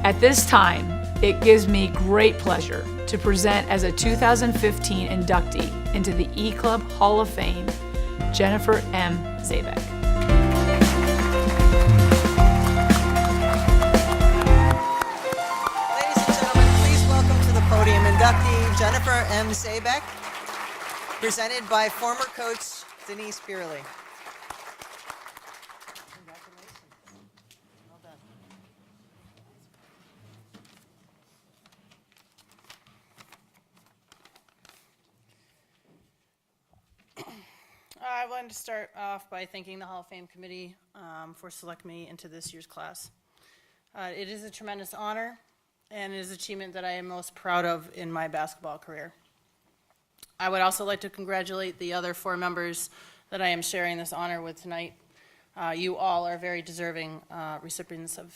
F: At this time, it gives me great pleasure to present as a 2015 inductee into the E-Club Hall of Fame, Jennifer M. Zabek.
B: Ladies and gentlemen, please welcome to the podium inductee Jennifer M. Zabek, presented by former coach Denise Beerley.
V: I wanted to start off by thanking the Hall of Fame Committee for selecting me into this year's class. It is a tremendous honor, and it is an achievement that I am most proud of in my basketball career. I would also like to congratulate the other 4 members that I am sharing this honor with tonight. You all are very deserving recipients of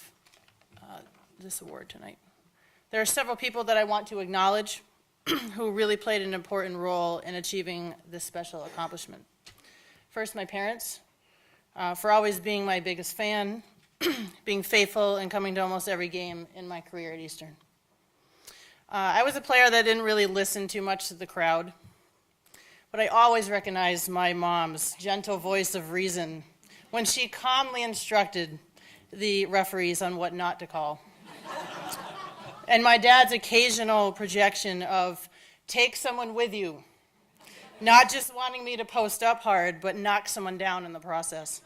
V: this award tonight. There are several people that I want to acknowledge who really played an important role in achieving this special accomplishment. First, my parents, for always being my biggest fan, being faithful, and coming to almost every game in my career at Eastern. I was a player that didn't really listen too much to the crowd, but I always recognized my mom's gentle voice of reason when she calmly instructed the referees on what not to call. And my dad's occasional projection of, take someone with you, not just wanting me to post up hard, but knock someone down in the process.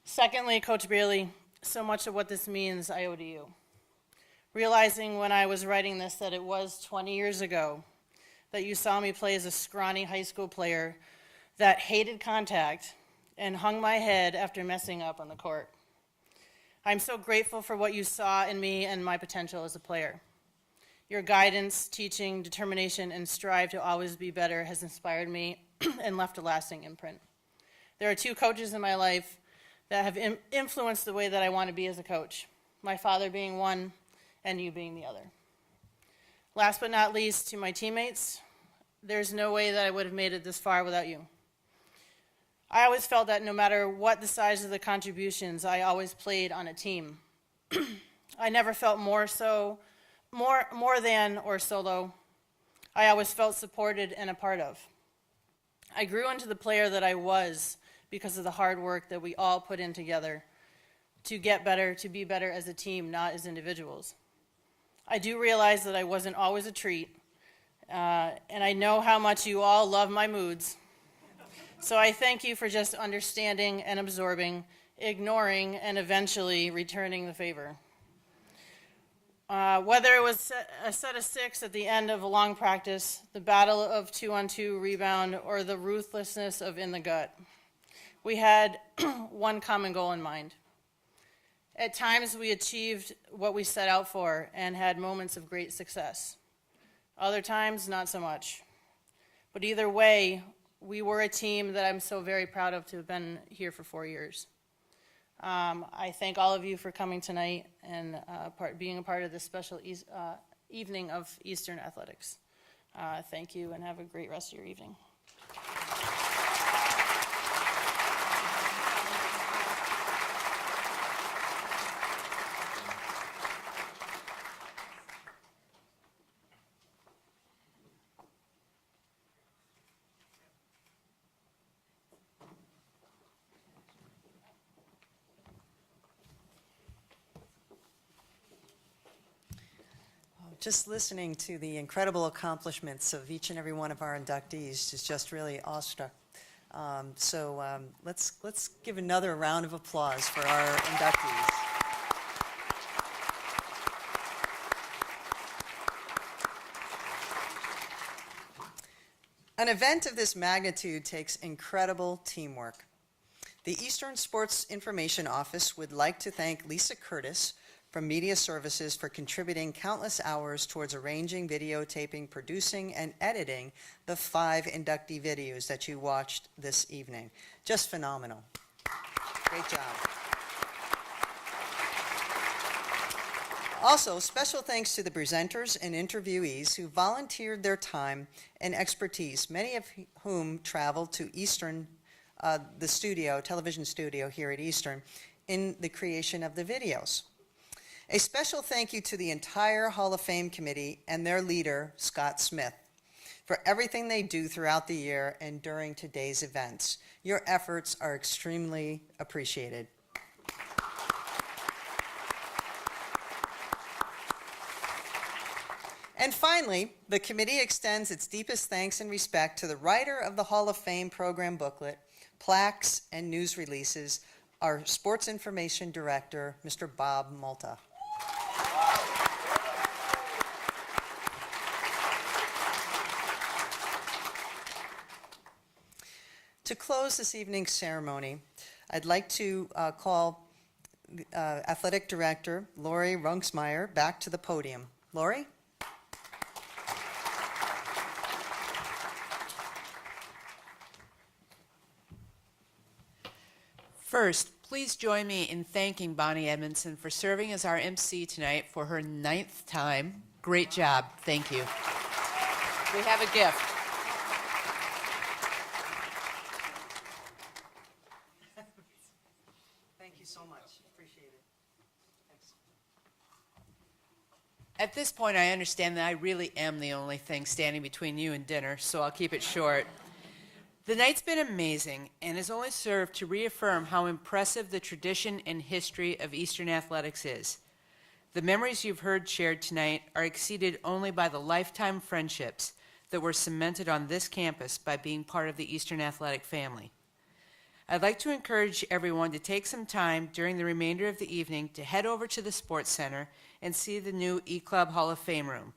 V: Secondly, Coach Beerley, so much of what this means I owe to you. Realizing when I was writing this that it was 20 years ago that you saw me play as a scrawny high school player that hated contact and hung my head after messing up on the court. I'm so grateful for what you saw in me and my potential as a player. Your guidance, teaching, determination, and strive to always be better has inspired me and left a lasting imprint. There are 2 coaches in my life that have influenced the way that I want to be as a coach, my father being one and you being the other. Last but not least, to my teammates, there's no way that I would have made it this far without you. I always felt that no matter what the size of the contributions, I always played on a team. I never felt more than or solo. I always felt supported and a part of. I grew into the player that I was because of the hard work that we all put in together to get better, to be better as a team, not as individuals. I do realize that I wasn't always a treat, and I know how much you all love my moods. So I thank you for just understanding and absorbing, ignoring, and eventually returning the favor. Whether it was a set of 6 at the end of a long practice, the battle of 2-on-2 rebound, or the ruthlessness of in the gut, we had one common goal in mind. At times we achieved what we set out for and had moments of great success. Other times, not so much. But either way, we were a team that I'm so very proud of to have been here for 4 years. I thank all of you for coming tonight and being a part of this special evening of Eastern Athletics. Thank you and have a great rest of your evening.
B: Just listening to the incredible accomplishments of each and every one of our inductees is just really awestruck. Let's give another round of applause for our inductees. An event of this magnitude takes incredible teamwork. The Eastern Sports Information Office would like to thank Lisa Curtis from Media Services for contributing countless hours towards arranging, videotaping, producing, and editing the 5 inductee videos that you watched this evening. Just phenomenal. Great job. Also, special thanks to the presenters and interviewees who volunteered their time and expertise, many of whom traveled to Eastern, the television studio here at Eastern, in the creation of the videos. A special thank you to the entire Hall of Fame committee and their leader, Scott Smith, for everything they do throughout the year and during today's events. Your efforts are extremely appreciated. And finally, the committee extends its deepest thanks and respect to the writer of the Hall of Fame program booklet, plaques, and news releases, our Sports Information Director, Mr. Bob Malta. To close this evening's ceremony, I'd like to call Athletic Director Lori Runksmeyer back to the podium. Lori?
G: First, please join me in thanking Bonnie Edmondson for serving as our MC tonight for her 9th time. Great job. Thank you. We have a gift.
B: Thank you so much. Appreciate it. Thanks.
G: At this point, I understand that I really am the only thing standing between you and dinner, so I'll keep it short. The night's been amazing and has only served to reaffirm how impressive the tradition and history of Eastern athletics is. The memories you've heard shared tonight are exceeded only by the lifetime friendships that were cemented on this campus by being part of the Eastern athletic family. I'd like to encourage everyone to take some time during the remainder of the evening to head over to the Sports Center and see the new E-Club Hall of Fame room.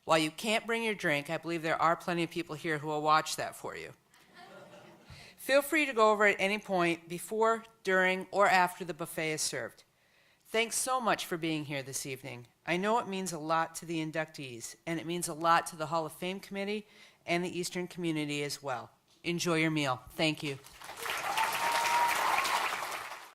G: While you can't bring your drink, I believe there are plenty of people here who will watch that for you. Feel free to go over at any point before, during, or after the buffet is served. Thanks so much for being here this evening. I know it means a lot to the inductees, and it means a lot to the Hall of Fame committee and the Eastern community as well. Enjoy your meal. Thank you.